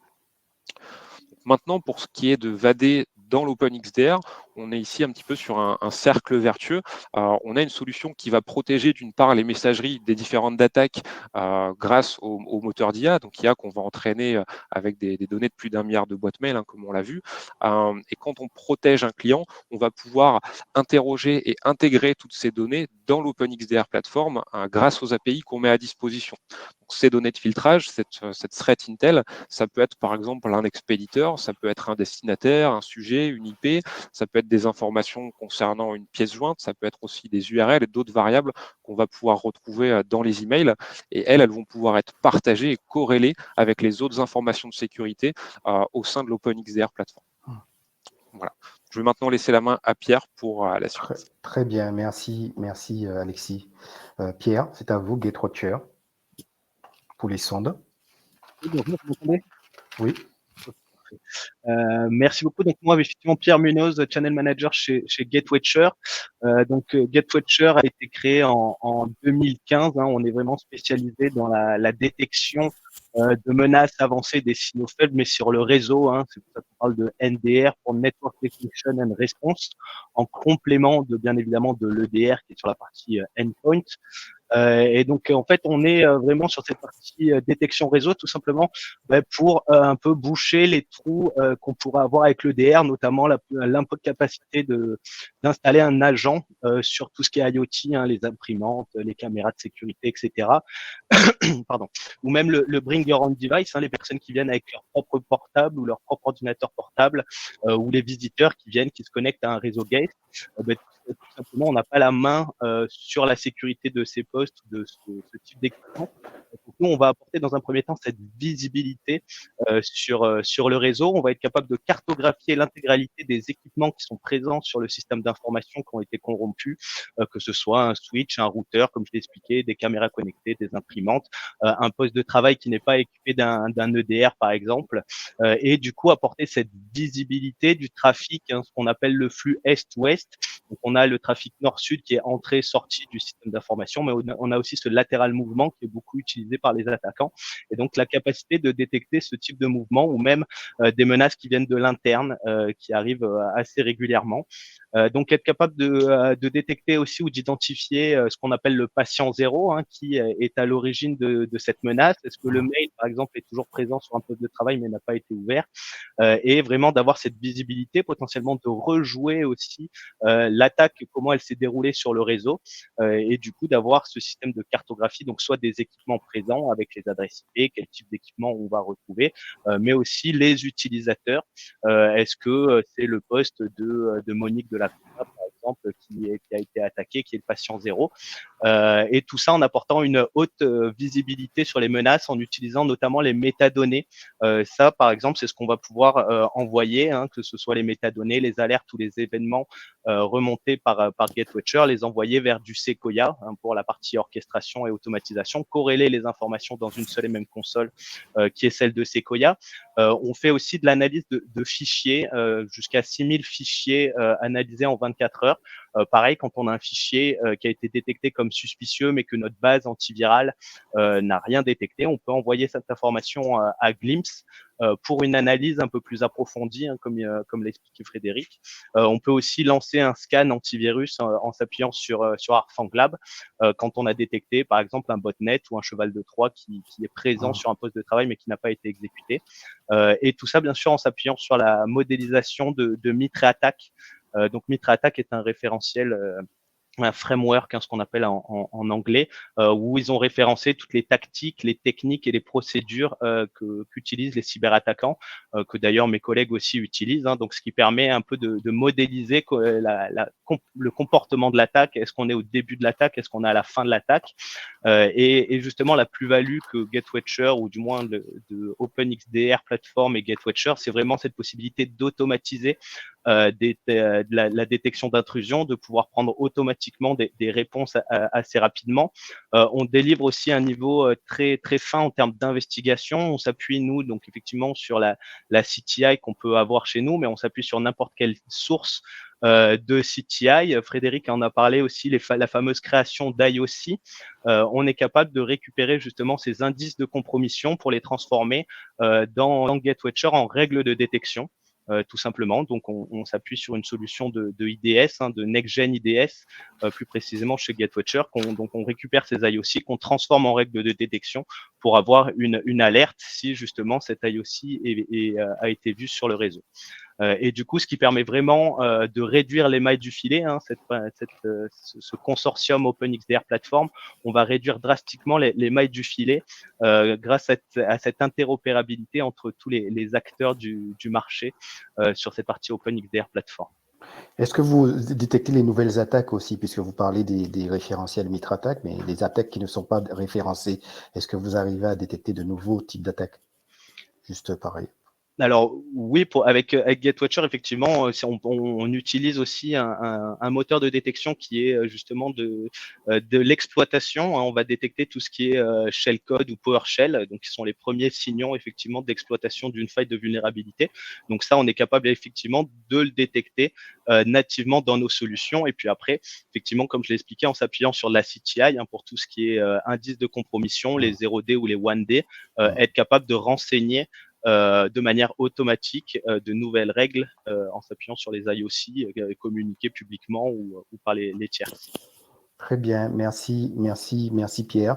Maintenant, pour ce qui est de VAD dans l'OpenXDR, on est ici un petit peu sur un cercle vertueux. On a une solution qui va protéger d'une part les messageries des différentes attaques grâce au moteur d'IA, donc IA qu'on va entraîner avec des données de plus d'1 milliard de boîtes mail, comme on l'a vu. Et quand on protège un client, on va pouvoir interroger et intégrer toutes ces données dans l'OpenXDR plateforme grâce aux API qu'on met à disposition. Donc, ces données de filtrage, cette threat intel, ça peut être par exemple un expéditeur, ça peut être un destinataire, un sujet, une IP, ça peut être des informations concernant une pièce jointe, ça peut être aussi des URL et d'autres variables qu'on va pouvoir retrouver dans les emails. Et elles vont pouvoir être partagées et corrélées avec les autres informations de sécurité au sein de l'OpenXDR plateforme. Voilà. Je vais maintenant laisser la main à Pierre pour la suite. Très bien, merci Alexis. Pierre, c'est à vous, GateWatcher, pour les sondes. Oui, bonjour, vous m'entendez ? Oui. Merci beaucoup. Donc moi, effectivement, Pierre Munoz, Channel Manager chez GateWatcher. GateWatcher a été créé en 2015. On est vraiment spécialisé dans la détection de menaces avancées des signaux faibles, mais sur le réseau. C'est pour ça qu'on parle de NDR, pour Network Detection and Response, en complément de bien évidemment de l'EDR qui est sur la partie endpoint. Et donc, en fait, on est vraiment sur cette partie détection réseau, tout simplement pour un peu boucher les trous qu'on pourrait avoir avec l'EDR, notamment l'incapacité d'installer un agent sur tout ce qui est IoT, les imprimantes, les caméras de sécurité, etc. Pardon. Ou même le bring your own device, les personnes qui viennent avec leur propre portable ou leur propre ordinateur portable, ou les visiteurs qui viennent, qui se connectent à un réseau Gate. Tout simplement, on n'a pas la main sur la sécurité de ces postes, de ce type d'équipement. Donc, nous, on va apporter dans un premier temps cette visibilité sur le réseau. On va être capable de cartographier l'intégralité des équipements qui sont présents sur le système d'information qui ont été corrompus, que ce soit un switch, un routeur, comme je l'ai expliqué, des caméras connectées, des imprimantes, un poste de travail qui n'est pas équipé d'un EDR, par exemple, et du coup apporter cette visibilité du trafic, ce qu'on appelle le flux est-ouest. Donc, on a le trafic nord-sud qui est entrée-sortie du système d'information, mais on a aussi ce latéral mouvement qui est beaucoup utilisé par les attaquants. Et donc, la capacité de détecter ce type de mouvement ou même des menaces qui viennent de l'interne, qui arrivent assez régulièrement. Donc, être capable de détecter aussi ou d'identifier ce qu'on appelle le patient zéro, hein, qui est à l'origine de cette menace. Est-ce que le mail, par exemple, est toujours présent sur un poste de travail mais n'a pas été ouvert, et vraiment d'avoir cette visibilité, potentiellement de rejouer aussi l'attaque, comment elle s'est déroulée sur le réseau, et du coup d'avoir ce système de cartographie, donc soit des équipements présents avec les adresses IP, quel type d'équipement on va retrouver, mais aussi les utilisateurs. Est-ce que c'est le poste de Monique de la par exemple, qui a été attaqué, qui est le patient zéro, et tout ça en apportant une haute visibilité sur les menaces, en utilisant notamment les métadonnées. Ça, par exemple, c'est ce qu'on va pouvoir envoyer, hein, que ce soit les métadonnées, les alertes ou les événements remontés par GetWatcher, les envoyer vers du Sequoia, hein, pour la partie orchestration et automatisation, corréler les informations dans une seule et même console qui est celle de Sequoia. On fait aussi de l'analyse de fichiers, jusqu'à 6000 fichiers analysés en 24 heures. Pareil, quand on a un fichier qui a été détecté comme suspicieux, mais que notre base antivirale n'a rien détecté, on peut envoyer cette information à Glimpse pour une analyse un peu plus approfondie, hein, comme l'expliquait Frédéric. On peut aussi lancer un scan antivirus en s'appuyant sur ArcFangLab quand on a détecté, par exemple, un botnet ou un cheval de Troie qui est présent sur un poste de travail mais qui n'a pas été exécuté. Et tout ça, bien sûr, en s'appuyant sur la modélisation de Mitre Attack. Donc, Mitre Attack est un référentiel, un framework, hein, ce qu'on appelle en anglais, où ils ont référencé toutes les tactiques, les techniques et les procédures qu'utilisent les cyberattaquants, que d'ailleurs mes collègues aussi utilisent, hein, donc ce qui permet un peu de modéliser le comportement de l'attaque. Est-ce qu'on est au début de l'attaque, est-ce qu'on est à la fin de l'attaque, et justement la plus-value que GetWatcher, ou du moins de OpenXDR Platform et GetWatcher, c'est vraiment cette possibilité d'automatiser la détection d'intrusion, de pouvoir prendre automatiquement des réponses assez rapidement. On délivre aussi un niveau très très fin en termes d'investigation. On s'appuie, nous, donc effectivement sur la CTI qu'on peut avoir chez nous, mais on s'appuie sur n'importe quelle source de CTI. Frédéric en a parlé aussi, la fameuse création d'IOC. On est capable de récupérer justement ces indices de compromission pour les transformer dans GetWatcher en règles de détection. Tout simplement. Donc, on s'appuie sur une solution de IDS, hein, de Next-Gen IDS, plus précisément chez GetWatcher. Donc, on récupère ces IOC qu'on transforme en règles de détection pour avoir une alerte si justement cet IOC a été vu sur le réseau. Et du coup, ce qui permet vraiment de réduire les mailles du filet, hein, ce consortium OpenXDR Platform, on va réduire drastiquement les mailles du filet grâce à cette interopérabilité entre tous les acteurs du marché sur cette partie OpenXDR Platform. Est-ce que vous détectez les nouvelles attaques aussi, puisque vous parlez des référentiels Mitre Attack, mais les attaques qui ne sont pas référencées, est-ce que vous arrivez à détecter de nouveaux types d'attaques? Juste pareil. Alors oui, avec GetWatcher, effectivement, on utilise aussi un moteur de détection qui est justement de l'exploitation. On va détecter tout ce qui est shellcode ou PowerShell, donc qui sont les premiers signaux effectivement d'exploitation d'une faille de vulnérabilité. Donc ça, on est capable effectivement de le détecter nativement dans nos solutions. Et puis après, effectivement, comme je l'ai expliqué, en s'appuyant sur la CTI, hein, pour tout ce qui est indice de compromission, les 0D ou les 1D, être capable de renseigner de manière automatique de nouvelles règles en s'appuyant sur les IOC communiquées publiquement ou par les tiers. Très bien, merci Pierre.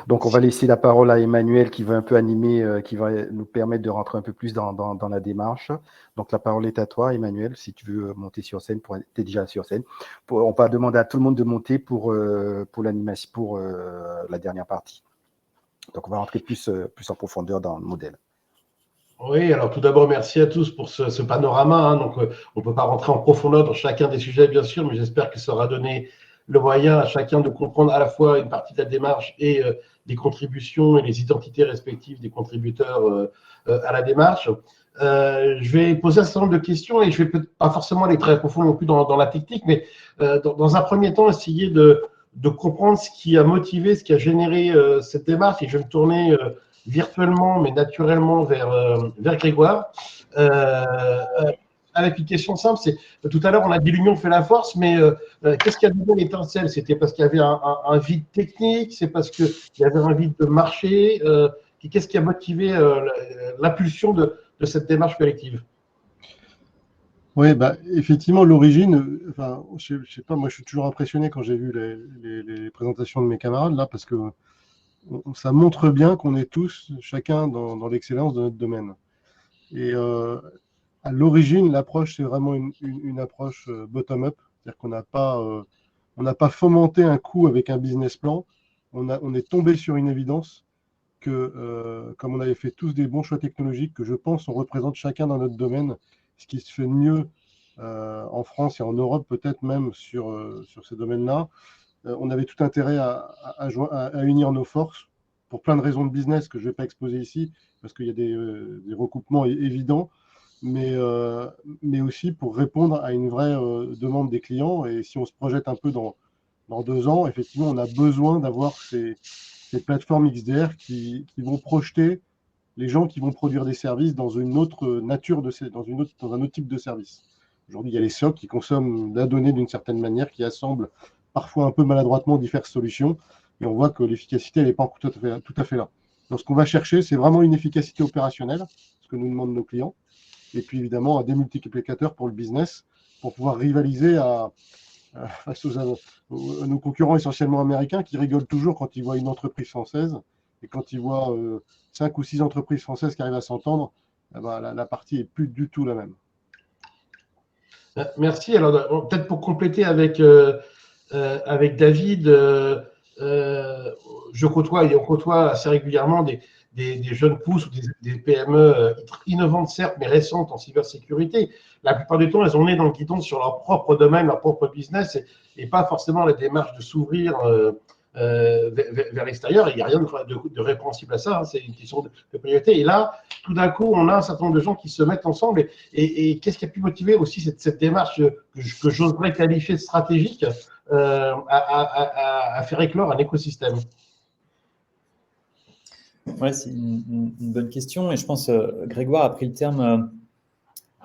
Donc, on va laisser la parole à Emmanuel qui va un peu animer, qui va nous permettre de rentrer un peu plus dans la démarche. Donc, la parole est à toi, Emmanuel, si tu veux monter sur scène, tu es déjà sur scène. On va demander à tout le monde de monter pour l'animation, pour la dernière partie. Donc, on va rentrer plus en profondeur dans le modèle. Oui, alors tout d'abord, merci à tous pour ce panorama. Hein. Donc, on ne peut pas rentrer en profondeur dans chacun des sujets, bien sûr, mais j'espère que ça aura donné le moyen à chacun de comprendre à la fois une partie de la démarche et des contributions et les identités respectives des contributeurs à la démarche. Je vais poser un certain nombre de questions et je ne vais pas forcément aller très profond non plus dans la technique, mais dans un premier temps, essayer de comprendre ce qui a motivé, ce qui a généré cette démarche. Et je vais me tourner virtuellement, mais naturellement vers Grégoire. avec une question simple, c'est tout à l'heure on a dit l'union fait la force, mais qu'est-ce qui a donné l'étincelle? C'était parce qu'il y avait un vide technique, c'est parce qu'il y avait un vide de marché. Qu'est-ce qui a motivé l'impulsion de cette démarche collective? Oui, bah, effectivement, l'origine, enfin, je sais pas, moi je suis toujours impressionné quand j'ai vu les présentations de mes camarades là, parce que ça montre bien qu'on est tous, chacun dans l'excellence de notre domaine. Et à l'origine, l'approche, c'est vraiment une approche bottom-up, c'est-à-dire qu'on n'a pas fomenté un coup avec un business plan, on est tombé sur une évidence que, comme on avait fait tous des bons choix technologiques, que je pense on représente chacun dans notre domaine ce qui se fait de mieux en France et en Europe, peut-être même sur ces domaines-là. On avait tout intérêt à unir nos forces pour plein de raisons de business que je ne vais pas exposer ici, parce qu'il y a des recoupements évidents, mais aussi pour répondre à une vraie demande des clients. Et si on se projette un peu dans 2 ans, effectivement, on a besoin d'avoir ces plateformes XDR qui vont projeter les gens qui vont produire des services dans une autre nature, dans un autre type de service. Aujourd'hui, il y a les SOC qui consomment la donnée d'une certaine manière, qui assemblent parfois un peu maladroitement diverses solutions, et on voit que l'efficacité, elle n'est pas tout à fait là. Donc, ce qu'on va chercher, c'est vraiment une efficacité opérationnelle, ce que nous demandent nos clients, et puis évidemment un démultiplicateur pour le business, pour pouvoir rivaliser face à nos concurrents essentiellement américains qui rigolent toujours quand ils voient une entreprise française, et quand ils voient 5 ou 6 entreprises françaises qui arrivent à s'entendre, la partie n'est plus du tout la même. Merci. Alors, peut-être pour compléter avec David, on côtoie assez régulièrement des jeunes pousses ou des PME innovantes, certes, mais récentes en cybersécurité. La plupart du temps, elles ont né dans le guidon sur leur propre domaine, leur propre business, et pas forcément la démarche de s'ouvrir vers l'extérieur. Il n'y a rien de répréhensible à ça, hein, c'est une question de priorité. Et là, tout d'un coup, on a un certain nombre de gens qui se mettent ensemble. Et qu'est-ce qui a pu motiver aussi cette démarche que j'oserais qualifier de stratégique à faire éclore un écosystème? Ouais, c'est une bonne question. Et je pense Grégoire a pris le terme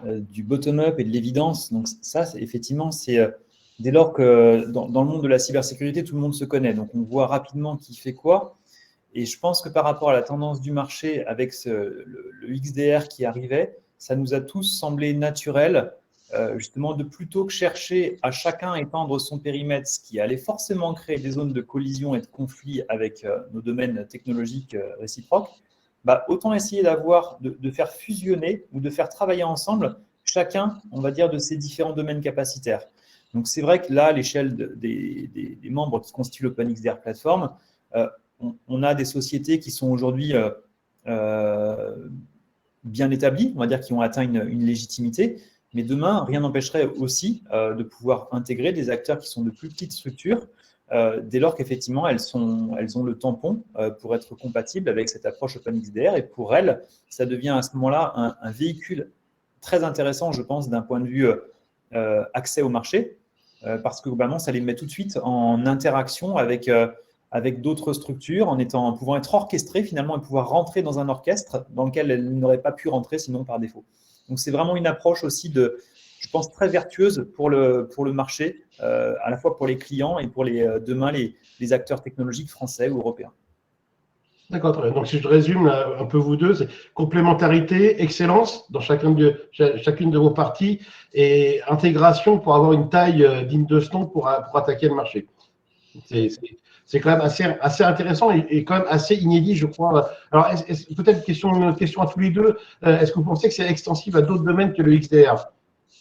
du bottom-up et de l'évidence. Donc ça, effectivement, c'est dès lors que dans le monde de la cybersécurité, tout le monde se connaît. Donc on voit rapidement qui fait quoi. Et je pense que par rapport à la tendance du marché avec le XDR qui arrivait, ça nous a tous semblé naturel justement de plutôt que chercher à chacun étendre son périmètre, ce qui allait forcément créer des zones de collision et de conflit avec nos domaines technologiques réciproques, autant essayer de faire fusionner ou de faire travailler ensemble chacun, on va dire, de ces différents domaines capacitaires. Donc c'est vrai que là, à l'échelle des membres qui constituent l'OpenXDR Platform, on a des sociétés qui sont aujourd'hui bien établies, on va dire, qui ont atteint une légitimité. Mais demain, rien n'empêcherait aussi de pouvoir intégrer des acteurs qui sont de plus petites structures, dès lors qu'effectivement, elles ont le tampon pour être compatibles avec cette approche OpenXDR. Et pour elles, ça devient à ce moment-là un véhicule très intéressant, je pense, d'un point de vue accès au marché, parce que globalement, ça les met tout de suite en interaction avec d'autres structures, en pouvant être orchestrées finalement et pouvoir rentrer dans un orchestre dans lequel elles n'auraient pas pu rentrer sinon par défaut. Donc, c'est vraiment une approche aussi je pense, très vertueuse pour le marché, à la fois pour les clients et pour demain les acteurs technologiques français ou européens. D'accord, très bien. Donc, si je résume un peu vous deux, c'est complémentarité, excellence dans chacune de vos parties et intégration pour avoir une taille digne de ce nom pour attaquer le marché. C'est quand même assez intéressant et quand même assez inédit, je crois. Alors, peut-être une question à tous les deux. Est-ce que vous pensez que c'est extensible à d'autres domaines que le XDR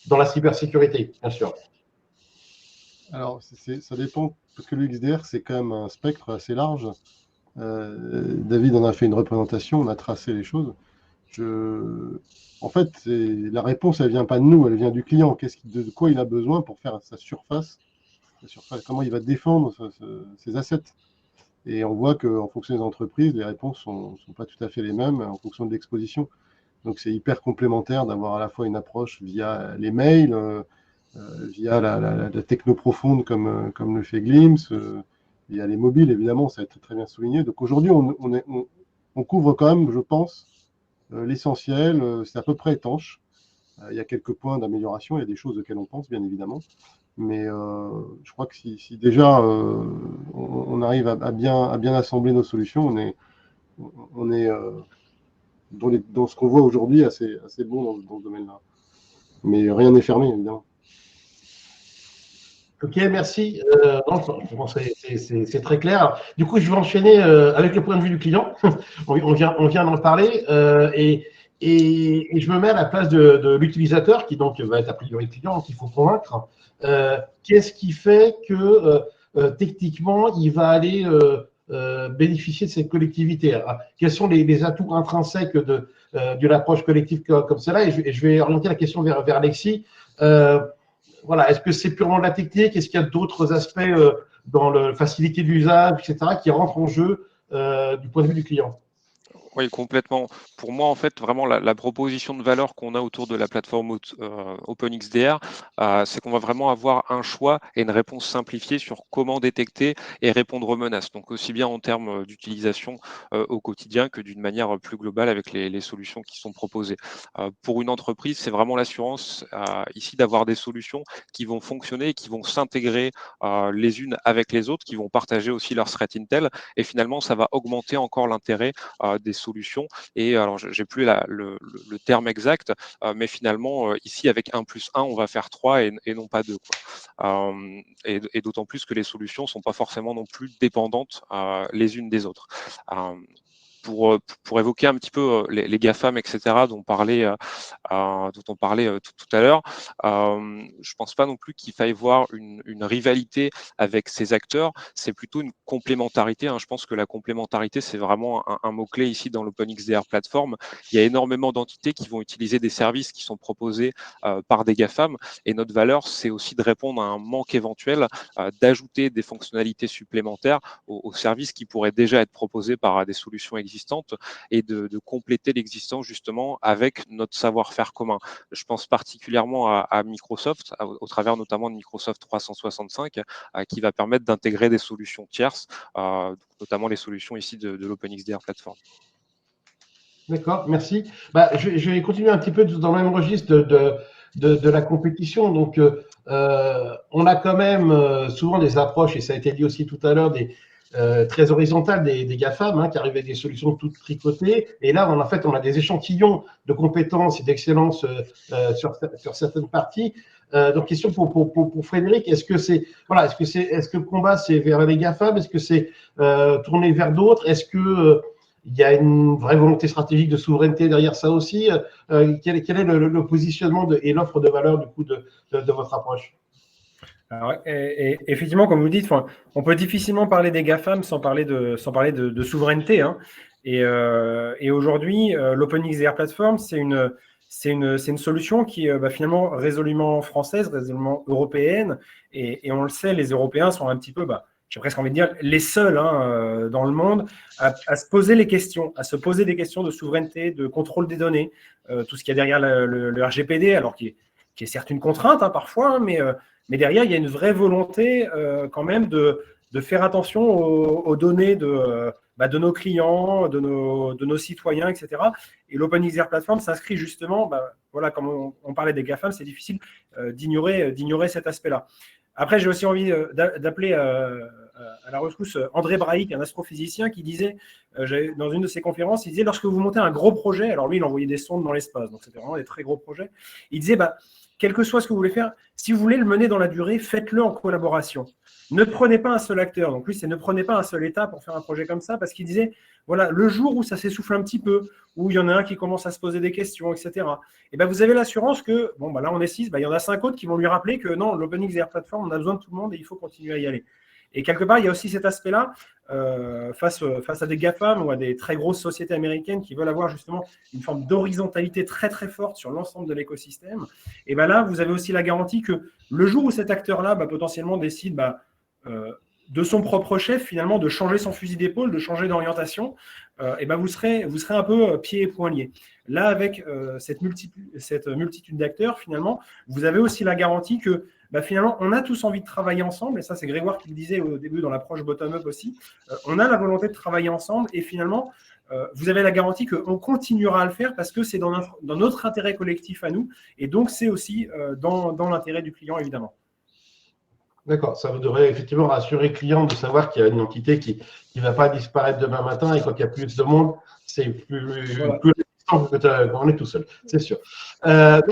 dans la cybersécurité, bien sûr? Alors, ça dépend, parce que le XDR, c'est quand même un spectre assez large. David en a fait une représentation, on a tracé les choses. En fait, la réponse, elle vient pas de nous, elle vient du client. De quoi il a besoin pour faire sa surface, comment il va défendre ses assets. Et on voit qu'en fonction des entreprises, les réponses sont pas tout à fait les mêmes en fonction de l'exposition. Donc, c'est hyper complémentaire d'avoir à la fois une approche via les mails, via la techno profonde comme le fait Glimpse, via les mobiles, évidemment, ça a été très bien souligné. Donc aujourd'hui, on couvre quand même, je pense, l'essentiel, c'est à peu près étanche. Il y a quelques points d'amélioration, il y a des choses auxquelles on pense, bien évidemment. Mais je crois que si déjà on arrive à bien assembler nos solutions, on est dans ce qu'on voit aujourd'hui assez bon dans ce domaine-là. Mais rien n'est fermé, évidemment. Ok, merci. Non, je pense que c'est très clair. Alors, du coup, je vais enchaîner avec le point de vue du client. on vient d'en parler et je me mets à la place de l'utilisateur qui donc va être a priori client, qu'il faut convaincre. Qu'est-ce qui fait que techniquement, il va aller bénéficier de cette collectivité? Alors, quels sont les atouts intrinsèques d'une approche collective comme cela? Et je vais orienter la question vers Alexis. Voilà, est-ce que c'est purement de la technique? Est-ce qu'il y a d'autres aspects dans la facilité d'usage, etc., qui rentrent en jeu du point de vue du client? Oui, complètement. Pour moi, en fait, vraiment, la proposition de valeur qu'on a autour de la plateforme OpenXDR, c'est qu'on va vraiment avoir un choix et une réponse simplifiée sur comment détecter et répondre aux menaces. Donc, aussi bien en termes d'utilisation au quotidien que d'une manière plus globale avec les solutions qui sont proposées. Pour une entreprise, c'est vraiment l'assurance ici d'avoir des solutions qui vont fonctionner et qui vont s'intégrer les unes avec les autres, qui vont partager aussi leur threat intel. Et finalement, ça va augmenter encore l'intérêt des solutions. Et alors, j'ai plus le terme exact, mais finalement, ici, avec 1+1, on va faire 3 et non pas 2. Et d'autant plus que les solutions ne sont pas forcément non plus dépendantes les unes des autres. Pour évoquer un petit peu les GAFAM, etc., dont on parlait tout à l'heure, je ne pense pas non plus qu'il faille voir une rivalité avec ces acteurs, c'est plutôt une complémentarité. Je pense que la complémentarité, c'est vraiment un mot-clé ici dans l'OpenXDR Platform. Il y a énormément d'entités qui vont utiliser des services qui sont proposés par des GAFAM, et notre valeur, c'est aussi de répondre à un manque éventuel, d'ajouter des fonctionnalités supplémentaires aux services qui pourraient déjà être proposés par des solutions existantes et de compléter l'existence justement avec notre savoir-faire commun. Je pense particulièrement à Microsoft, au travers notamment de Microsoft 365, qui va permettre d'intégrer des solutions tierces, notamment les solutions ici de l'OpenXDR Platform. D'accord, merci. Je vais continuer un petit peu dans le même registre de la compétition. Donc, on a quand même souvent des approches, et ça a été dit aussi tout à l'heure, très horizontales des GAFAM qui arrivent avec des solutions toutes tricotées. Et là, en fait, on a des échantillons de compétences et d'excellence sur certaines parties. Donc, question pour Frédéric, est-ce que le combat c'est vers les GAFAM? Est-ce que c'est tourné vers d'autres? Est-ce que il y a une vraie volonté stratégique de souveraineté derrière ça aussi? Quel est le positionnement et l'offre de valeur du coup de votre approche? Alors, et effectivement, comme vous dites, on peut difficilement parler des GAFAM sans parler de souveraineté. Et aujourd'hui, l'OpenXDR Platform, c'est une solution qui est finalement résolument française, résolument européenne. Et on le sait, les Européens sont un petit peu, j'ai presque envie de dire, les seuls dans le monde à se poser des questions de souveraineté, de contrôle des données, tout ce qu'il y a derrière le RGPD, alors qui est certes une contrainte parfois, mais derrière, il y a une vraie volonté quand même de faire attention aux données de nos clients, de nos citoyens, etc. Et l'OpenXDR Platform s'inscrit justement, comme on parlait des GAFAM, c'est difficile d'ignorer cet aspect-là. Après, j'ai aussi envie d'appeler à la rescousse André Braic, un astrophysicien, qui disait, dans une de ses conférences, il disait, lorsque vous montez un gros projet, alors lui, il envoyait des sondes dans l'espace, donc c'était vraiment des très gros projets, il disait, quel que soit ce que vous voulez faire, si vous voulez le mener dans la durée, faites-le en collaboration. Ne prenez pas un seul acteur. Donc lui, c'est ne prenez pas un seul État pour faire un projet comme ça, parce qu'il disait, voilà, le jour où ça s'essouffle un petit peu, où il y en a un qui commence à se poser des questions, etc., et vous avez l'assurance que, là on est 6, il y en a 5 autres qui vont lui rappeler que non, l'OpenXDR Platform, on a besoin de tout le monde et il faut continuer à y aller. Et quelque part, il y a aussi cet aspect-là, face à des GAFAM ou à des très grosses sociétés américaines qui veulent avoir justement une forme d'horizontalité très très forte sur l'ensemble de l'écosystème. Et là, vous avez aussi la garantie que le jour où cet acteur-là potentiellement décide de son propre chef, finalement, de changer son fusil d'épaule, de changer d'orientation, vous serez un peu pieds et poings liés. Là, avec cette multitude d'acteurs, finalement, vous avez aussi la garantie que finalement, on a tous envie de travailler ensemble, et ça, c'est Grégoire qui le disait au début dans l'approche bottom-up aussi. On a la volonté de travailler ensemble, et finalement, vous avez la garantie qu'on continuera à le faire parce que c'est dans notre intérêt collectif à nous, et donc c'est aussi dans l'intérêt du client, évidemment. D'accord, ça devrait effectivement rassurer le client de savoir qu'il y a une entité qui ne va pas disparaître demain matin, et quand il y a plus de monde, c'est Voilà. plus résistant que quand on est tout seul, c'est sûr.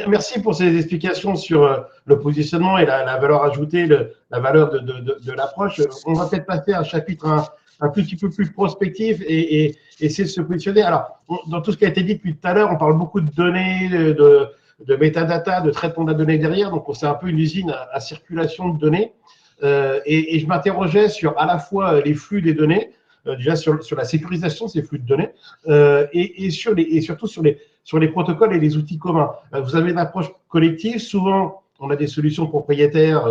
Merci pour ces explications sur le positionnement et la valeur ajoutée, la valeur de l'approche. On va peut-être passer à un chapitre un petit peu plus prospectif et essayer de se positionner. Alors, dans tout ce qui a été dit depuis tout à l'heure, on parle beaucoup de données, de métadata, de traitement de la donnée derrière, donc c'est un peu une usine à circulation de données. Et je m'interrogeais sur à la fois les flux des données, déjà sur la sécurisation de ces flux de données, et surtout sur les protocoles et les outils communs. Vous avez une approche collective, souvent on a des solutions propriétaires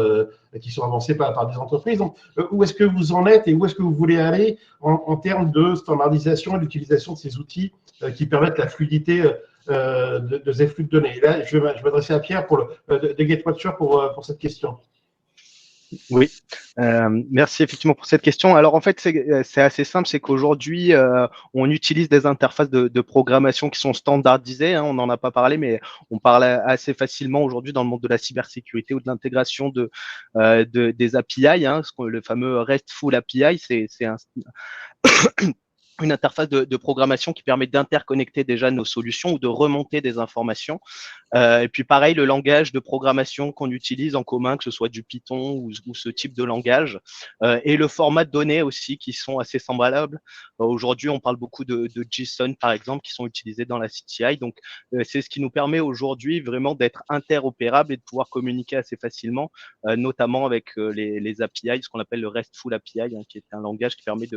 qui sont avancées par des entreprises. Donc, où est-ce que vous en êtes et où est-ce que vous voulez aller en termes de standardisation et d'utilisation de ces outils qui permettent la fluidité de ces flux de données? Et là, je vais m'adresser à Pierre de GetWatcher pour cette question. Oui, merci effectivement pour cette question. Alors en fait, c'est assez simple, c'est qu'aujourd'hui, on utilise des interfaces de programmation qui sont standardisées, hein, on n'en a pas parlé, mais on parle assez facilement aujourd'hui dans le monde de la cybersécurité ou de l'intégration des API, hein, le fameux RESTful API, c'est une interface de programmation qui permet d'interconnecter déjà nos solutions ou de remonter des informations. Et puis pareil, le langage de programmation qu'on utilise en commun, que ce soit du Python ou ce type de langage, et le format de données aussi qui sont assez semblables. Aujourd'hui, on parle beaucoup de JSON, par exemple, qui sont utilisés dans la CTI. Donc, c'est ce qui nous permet aujourd'hui vraiment d'être interopérable et de pouvoir communiquer assez facilement, notamment avec les API, ce qu'on appelle le RESTful API, hein, qui est un langage qui permet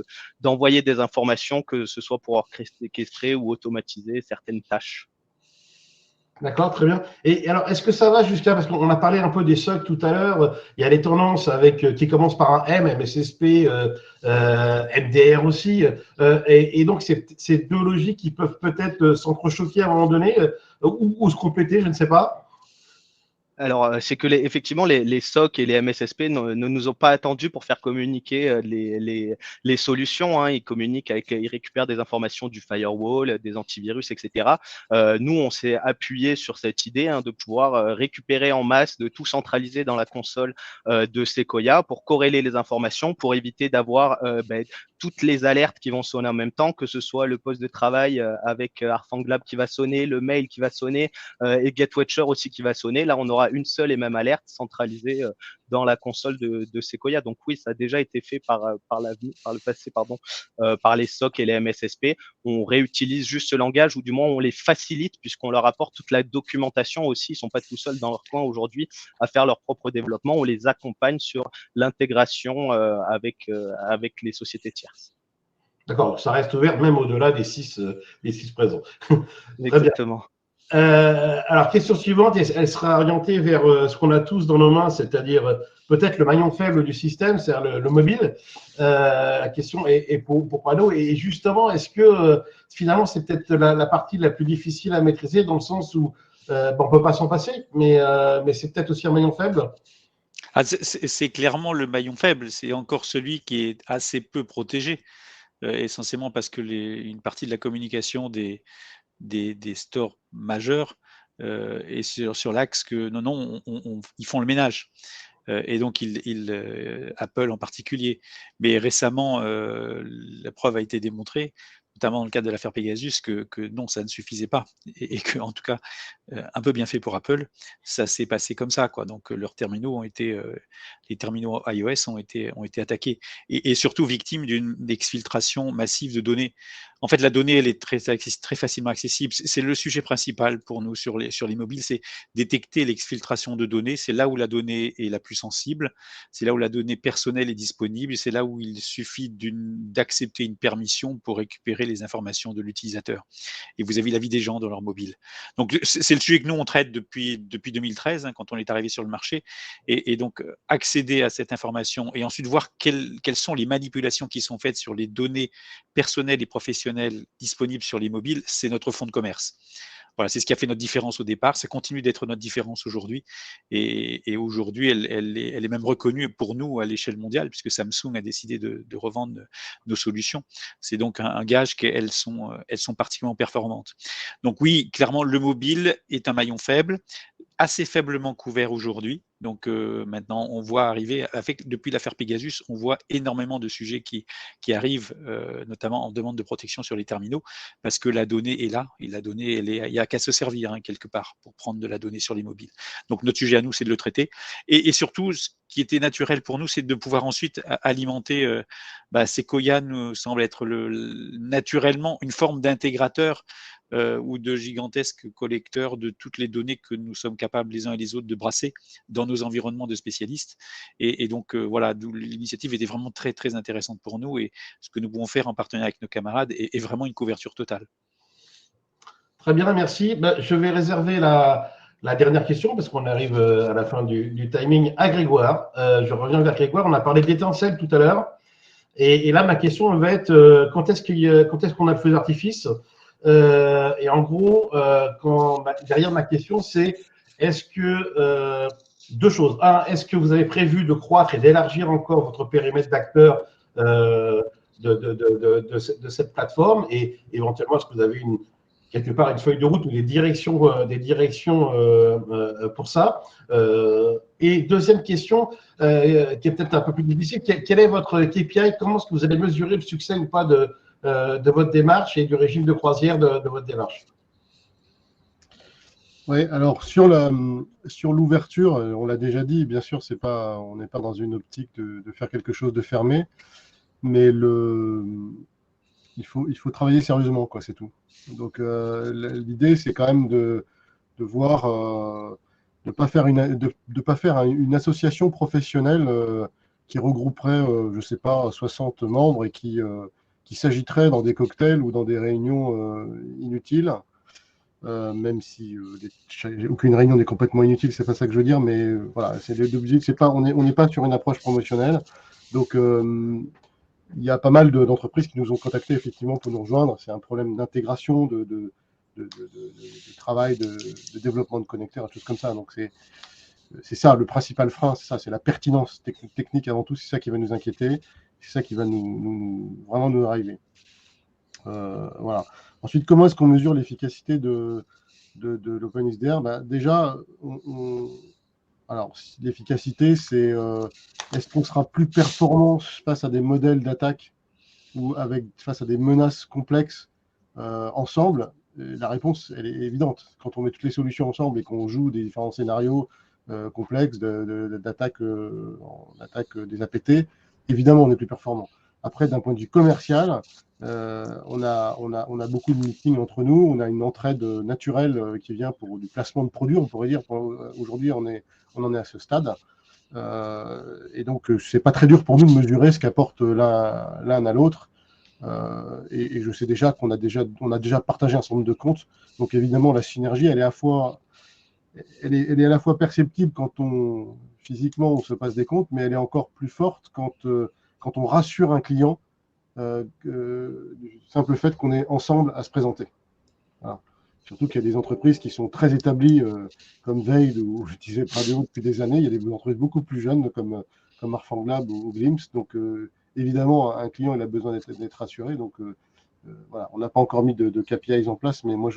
d'envoyer des informations, que ce soit pour orchestrer ou automatiser certaines tâches. D'accord, très bien. Et alors, est-ce que ça va jusqu'à, parce qu'on a parlé un peu des SOC tout à l'heure, il y a les tendances qui commencent par un M, MSSP, MDR aussi, et donc ces deux logiques qui peuvent peut-être s'entrechoquer à un moment donné, ou se compléter, je ne sais pas. Alors, c'est que effectivement, les SOC et les MSSP ne nous ont pas attendus pour faire communiquer les solutions, hein. Ils récupèrent des informations du firewall, des antivirus, etc. Nous, on s'est appuyé sur cette idée, hein, de pouvoir récupérer en masse, de tout centraliser dans la console de Sequoia pour corréler les informations, pour éviter d'avoir toutes les alertes qui vont sonner en même temps, que ce soit le poste de travail avec Arfanglab qui va sonner, le mail qui va sonner et GetWatcher aussi qui va sonner. Là, on aura une seule et même alerte centralisée dans la console de Sequoia. Donc oui, ça a déjà été fait par le passé, par les SOC et les MSSP. On réutilise juste ce langage, ou du moins on les facilite puisqu'on leur apporte toute la documentation aussi. Ils sont pas tout seuls dans leur coin aujourd'hui à faire leur propre développement. On les accompagne sur l'intégration avec les sociétés tierces. D'accord, ça reste ouvert même au-delà des six présents. Exactement. Alors, question suivante, elle sera orientée vers ce qu'on a tous dans nos mains, c'est-à-dire peut-être le maillon faible du système, c'est-à-dire le mobile. La question est pour Pano. Et justement, est-ce que finalement, c'est peut-être la partie la plus difficile à maîtriser, dans le sens où on ne peut pas s'en passer, mais c'est peut-être aussi un maillon faible? C'est clairement le maillon faible, c'est encore celui qui est assez peu protégé, essentiellement parce que une partie de la communication des stores majeurs et sur l'axe que non, ils font le ménage. Et donc, Apple en particulier. Mais récemment, la preuve a été démontrée, notamment dans le cadre de l'affaire Pegasus, que non, ça ne suffisait pas. Et que, en tout cas, un peu bien fait pour Apple, ça s'est passé comme ça, quoi. Donc, leurs terminaux les terminaux iOS ont été attaqués. Et surtout victimes d'une exfiltration massive de données. En fait, la donnée, elle est très facilement accessible. C'est le sujet principal pour nous sur les mobiles, c'est détecter l'exfiltration de données. C'est là où la donnée est la plus sensible, c'est là où la donnée personnelle est disponible, c'est là où il suffit d'accepter une permission pour récupérer les informations de l'utilisateur. Et vous avez la vie des gens dans leur mobile. Donc, c'est le sujet que nous, on traite depuis 2013, hein, quand on est arrivé sur le marché. Et donc, accéder à cette information et ensuite voir quelles sont les manipulations qui sont faites sur les données personnelles et professionnelles disponibles sur les mobiles, c'est notre fonds de commerce. voilà, c'est ce qui a fait notre différence au départ. Ça continue d'être notre différence aujourd'hui. Et aujourd'hui, elle est même reconnue pour nous à l'échelle mondiale, puisque Samsung a décidé de revendre nos solutions. C'est donc un gage qu'elles sont particulièrement performantes. Donc oui, clairement, le mobile est un maillon faible, assez faiblement couvert aujourd'hui. Donc maintenant, on voit arriver, depuis l'affaire Pegasus, on voit énormément de sujets qui arrivent, notamment en demande de protection sur les terminaux, parce que la donnée est là, et la donnée, il n'y a qu'à se servir quelque part pour prendre de la donnée sur les mobiles. Donc notre sujet à nous, c'est de le traiter. Et surtout, ce qui était naturel pour nous, c'est de pouvoir ensuite alimenter, Sequoia nous semble être naturellement une forme d'intégrateur ou de gigantesques collecteurs de toutes les données que nous sommes capables les uns et les autres de brasser dans nos environnements de spécialistes. Et donc, voilà, l'initiative était vraiment très, très intéressante pour nous. Et ce que nous pouvons faire en partenariat avec nos camarades est vraiment une couverture totale. Très bien, merci. Je vais réserver la dernière question parce qu'on arrive à la fin du timing à Grégoire. Je reviens vers Grégoire. On a parlé d'étincelles tout à l'heure. Et là, ma question va être quand est-ce qu'on a le feu d'artifice et en gros, derrière ma question, c'est est-ce que deux choses. Un, est-ce que vous avez prévu de croître et d'élargir encore votre périmètre d'acteurs de cette plateforme et éventuellement, est-ce que vous avez quelque part une feuille de route ou des directions pour ça. Et deuxième question, qui est peut-être un peu plus difficile, quel est votre KPI? Comment est-ce que vous allez mesurer le succès ou pas de votre démarche et du régime de croisière de votre démarche? Oui, alors sur l'ouverture, on l'a déjà dit, bien sûr, on n'est pas dans une optique de faire quelque chose de fermé, mais il faut travailler sérieusement, quoi, c'est tout. Donc l'idée, c'est quand même de voir, de pas faire une association professionnelle qui regrouperait, je sais pas, 60 membres et qui s'agiterait dans des cocktails ou dans des réunions inutiles. Même si aucune réunion n'est complètement inutile, c'est pas ça que je veux dire, mais voilà, on n'est pas sur une approche promotionnelle. Donc il y a pas mal d'entreprises qui nous ont contactés effectivement pour nous rejoindre. C'est un problème d'intégration, de travail, de développement de connecteurs, des choses comme ça. Donc c'est ça le principal frein, c'est ça, c'est la pertinence technique avant tout. C'est ça qui va nous inquiéter, c'est ça qui va vraiment nous arriver. Voilà. Ensuite, comment est-ce qu'on mesure l'efficacité de l'OpenXDR? Déjà, alors l'efficacité, c'est est-ce qu'on sera plus performant face à des modèles d'attaque ou face à des menaces complexes ensemble? La réponse, elle est évidente. Quand on met toutes les solutions ensemble et qu'on joue des différents scénarios complexes d'attaque des APT, évidemment, on est plus performant. Après, d'un point de vue commercial, on a beaucoup de meetings entre nous, on a une entraide naturelle qui vient pour du placement de produits, on pourrait dire. Aujourd'hui, on en est à ce stade. Et donc, c'est pas très dur pour nous de mesurer ce qu'apporte l'un à l'autre. Et je sais déjà qu'on a déjà partagé un certain nombre de comptes. Donc, évidemment, la synergie, elle est à la fois perceptible quand physiquement on se passe des comptes, mais elle est encore plus forte quand on rassure un client du simple fait qu'on est ensemble à se présenter. Voilà. Surtout qu'il y a des entreprises qui sont très établies, comme Veid ou je disais Pradeo depuis des années. Il y a des entreprises beaucoup plus jeunes comme Arfanglab ou Glimpse. Donc, évidemment, un client il a besoin d'être rassuré. Donc, voilà, on n'a pas encore mis de KPIs en place, mais moi,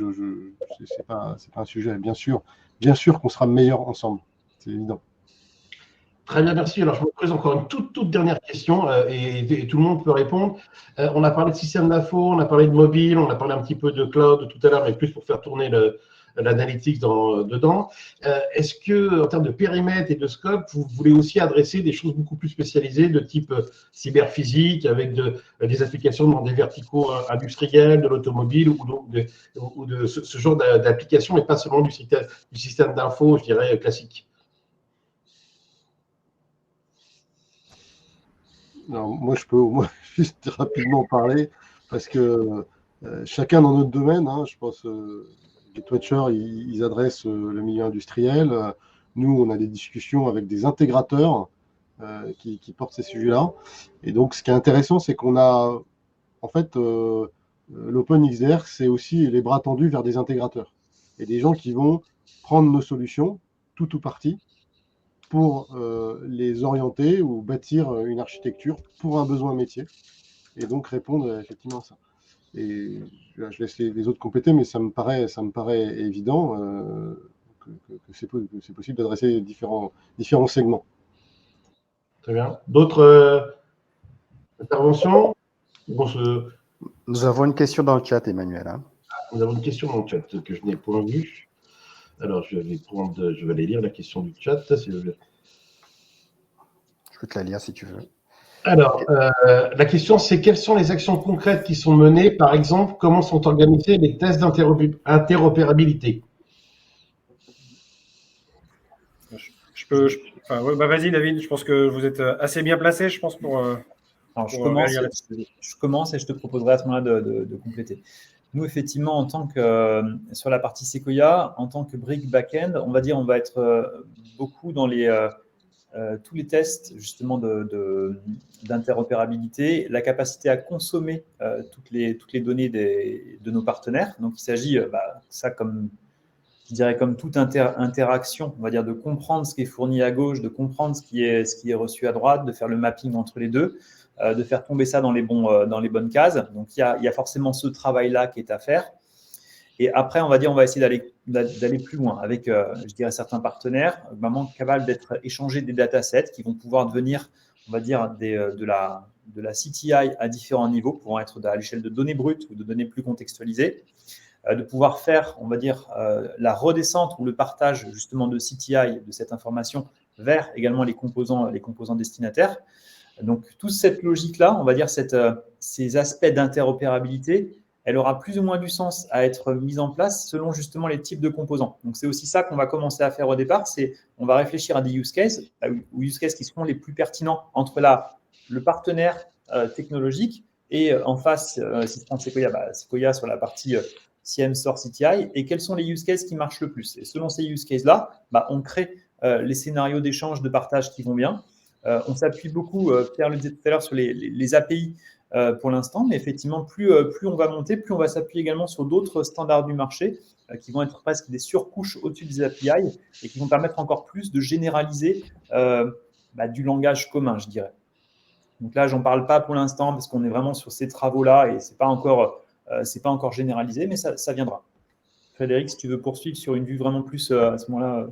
c'est pas un sujet. Bien sûr qu'on sera meilleur ensemble. C'est évident. Très bien, merci. Alors, je me pose encore une toute dernière question et tout le monde peut répondre. On a parlé de système d'info, on a parlé de mobile, on a parlé un petit peu de cloud tout à l'heure, mais plus pour faire tourner l'analytics dedans. Est-ce que, en termes de périmètre et de scope, vous voulez aussi adresser des choses beaucoup plus spécialisées de type cyberphysique, avec des applications dans des verticaux industriels, de l'automobile ou de ce genre d'applications, mais pas seulement du système d'info, je dirais, classique? Alors, moi, je peux juste rapidement parler parce que chacun dans notre domaine, hein, je pense, Gatewatcher, ils adressent le milieu industriel. Nous, on a des discussions avec des intégrateurs qui portent ces sujets-là. Et donc, ce qui est intéressant, c'est qu'on a, en fait, l'OpenXDR, c'est aussi les bras tendus vers des intégrateurs. et des gens qui vont prendre nos solutions, tout ou partie, pour les orienter ou bâtir une architecture pour un besoin métier, et donc répondre effectivement à ça. Et je laisse les autres compléter, mais ça me paraît évident que c'est possible d'adresser différents segments. Très bien. D'autres interventions? Nous avons une question dans le chat, Emmanuel. Hein. Nous avons une question dans le chat que je n'ai point vue. Alors, je vais aller lire la question du chat. Je peux te la lire si tu veux. Alors, la question, c'est quelles sont les actions concrètes qui sont menées? Par exemple, comment sont organisés les tests d'interopérabilité? Vas-y, David, je pense que vous êtes assez bien placé, je pense, pour. Alors, je commence et je te proposerai à ce moment-là de compléter. Nous, effectivement, en tant que sur la partie Sequoia, en tant que brick back-end, on va être beaucoup dans tous les tests justement d'interopérabilité, la capacité à consommer toutes les données de nos partenaires. Donc, il s'agit, ça comme je dirais comme toute interaction, on va dire de comprendre ce qui est fourni à gauche, de comprendre ce qui est reçu à droite, de faire le mapping entre les deux, de faire tomber ça dans les bonnes cases. Donc, il y a forcément ce travail-là qui est à faire. Et après, on va essayer d'aller plus loin avec, je dirais, certains partenaires vraiment capables d'être échangés des datasets qui vont pouvoir devenir, on va dire, de la CTI à différents niveaux, pouvant être à l'échelle de données brutes ou de données plus contextualisées, de pouvoir faire, on va dire, la redescente ou le partage justement de CTI de cette information vers également les composants destinataires. Donc, toute cette logique-là, on va dire, ces aspects d'interopérabilité, elle aura plus ou moins du sens à être mise en place selon justement les types de composants. Donc, c'est aussi ça qu'on va commencer à faire au départ, c'est on va réfléchir à des use cases, ou use cases qui seront les plus pertinents entre le partenaire technologique et en face, si je prends Sequoia sur la partie CM, SOR, CTI, et quels sont les use cases qui marchent le plus. Et selon ces use cases-là, on crée les scénarios d'échange, de partage qui vont bien. On s'appuie beaucoup, Pierre le disait tout à l'heure, sur les API pour l'instant, mais effectivement, plus on va monter, plus on va s'appuyer également sur d'autres standards du marché qui vont être presque des surcouches au-dessus des API et qui vont permettre encore plus de généraliser du langage commun, je dirais. Donc là, j'en parle pas pour l'instant parce qu'on est vraiment sur ces travaux-là et c'est pas encore généralisé, mais ça viendra. Frédéric, si tu veux poursuivre sur une vue vraiment plus à ce moment-là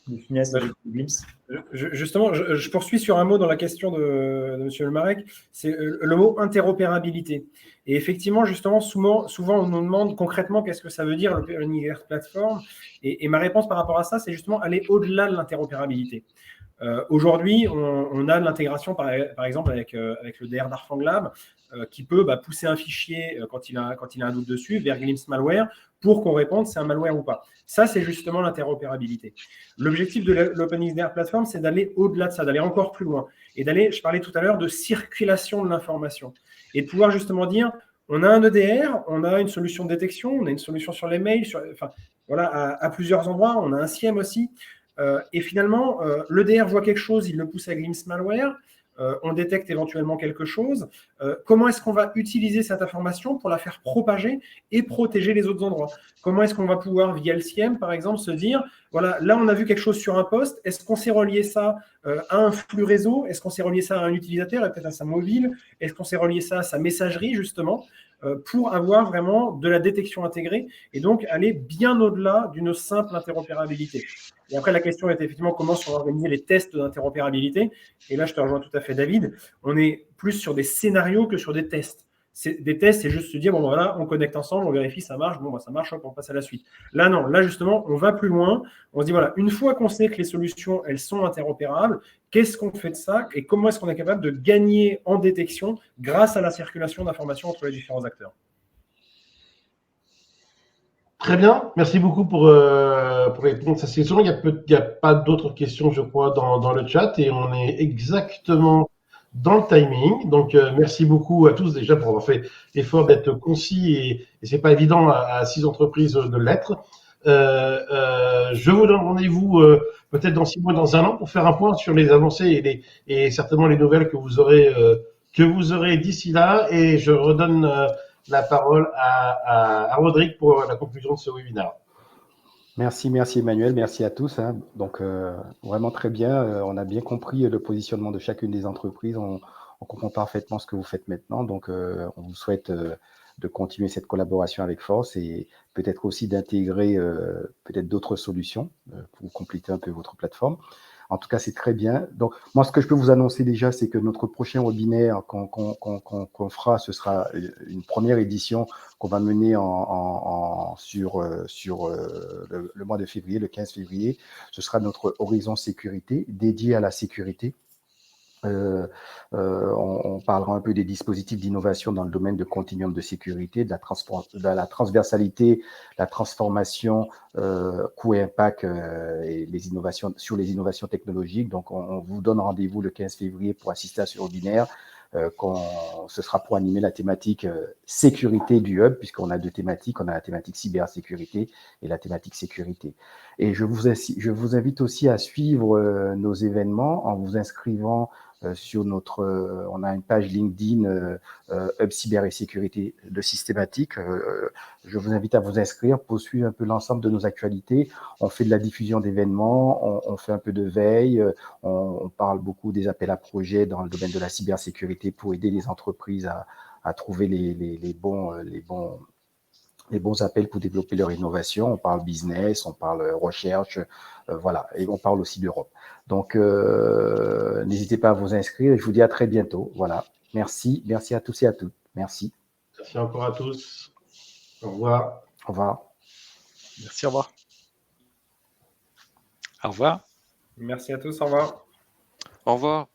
de finesse avec Glimpse. Justement, je poursuis sur un mot dans la question de M. Lemarec, c'est le mot interopérabilité. Et effectivement, justement, souvent on nous demande concrètement qu'est-ce que ça veut dire l'Open Platform. Et ma réponse par rapport à ça, c'est justement aller au-delà de l'interopérabilité. Aujourd'hui, on a de l'intégration, par exemple, avec le DR d'Arfang Lab, qui peut pousser un fichier quand il a un doute dessus vers Glimpse Malware pour qu'on réponde c'est un malware ou pas. Ça, c'est justement l'interopérabilité. L'objectif de l'OpenXDR Platform, c'est d'aller au-delà de ça, d'aller encore plus loin. Et je parlais tout à l'heure de circulation de l'information. Et de pouvoir justement dire, on a un EDR, on a une solution de détection, on a une solution sur les mails, à plusieurs endroits, on a un SIEM aussi. Et finalement, l'EDR voit quelque chose, il le pousse à Glimpse Malware, on détecte éventuellement quelque chose. Comment est-ce qu'on va utiliser cette information pour la faire propager et protéger les autres endroits? Comment est-ce qu'on va pouvoir, via le SIEM, par exemple, se dire, voilà, là, on a vu quelque chose sur un poste, est-ce qu'on s'est relié ça à un flux réseau? Est-ce qu'on s'est relié ça à un utilisateur et peut-être à sa mobile? Est-ce qu'on s'est relié ça à sa messagerie, justement, pour avoir vraiment de la détection intégrée et donc aller bien au-delà d'une simple interopérabilité. Et après, la question est effectivement comment sont organisés les tests d'interopérabilité. Et là, je te rejoins tout à fait, David. On est plus sur des scénarios que sur des tests. Des tests, c'est juste se dire, bon, voilà, on connecte ensemble, on vérifie, ça marche, bon, ça marche, hop, on passe à la suite. Là, non, là, justement, on va plus loin. On se dit, voilà, une fois qu'on sait que les solutions, elles sont interopérables, qu'est-ce qu'on fait de ça et comment est-ce qu'on est capable de gagner en détection grâce à la circulation d'informations entre les différents acteurs? Très bien, merci beaucoup pour répondre à cette question. Il n'y a pas d'autres questions, je crois, dans le chat et on est exactement dans le timing. Donc, merci beaucoup à tous déjà pour avoir fait l'effort d'être concis et c'est pas évident à 6 entreprises de l'être. Je vous donne rendez-vous peut-être dans 6 mois, dans 1 an pour faire un point sur les avancées et certainement les nouvelles que vous aurez d'ici là. Et je redonne la parole à Rodrigue pour la conclusion de ce webinaire. Merci Emmanuel, merci à tous, hein. Donc vraiment très bien, on a bien compris le positionnement de chacune des entreprises, on comprend parfaitement ce que vous faites maintenant, donc on vous souhaite de continuer cette collaboration avec force et peut-être aussi d'intégrer peut-être d'autres solutions pour compléter un peu votre plateforme. En tout cas, c'est très bien. Donc, moi, ce que je peux vous annoncer déjà, c'est que notre prochain webinaire qu'on fera, ce sera une première édition qu'on va mener sur le mois de février, le 15 février. Ce sera notre horizon sécurité, dédié à la sécurité. On parlera un peu des dispositifs d'innovation dans le domaine de continuum de sécurité, de la transversalité, la transformation, coût et impact et les innovations sur les innovations technologiques. Donc, on vous donne rendez-vous le 15 février pour assister à ce webinaire. Ce sera pour animer la thématique sécurité du hub, puisqu'on a deux thématiques, on a la thématique cybersécurité et la thématique sécurité. Et je vous invite aussi à suivre nos événements en vous inscrivant sur on a une page LinkedIn Hub Cyber et Sécurité de Systématique. Je vous invite à vous inscrire pour suivre un peu l'ensemble de nos actualités. On fait de la diffusion d'événements, on fait un peu de veille, on parle beaucoup des appels à projets dans le domaine de la cybersécurité pour aider les entreprises à trouver les bons appels pour développer leur innovation. On parle business, on parle recherche, voilà, et on parle aussi d'Europe. Donc, n'hésitez pas à vous inscrire et je vous dis à très bientôt. Voilà, merci à tous et à toutes. Merci. Merci encore à tous. Au revoir. Au revoir. Merci, au revoir. Au revoir. Merci à tous, au revoir. Au revoir.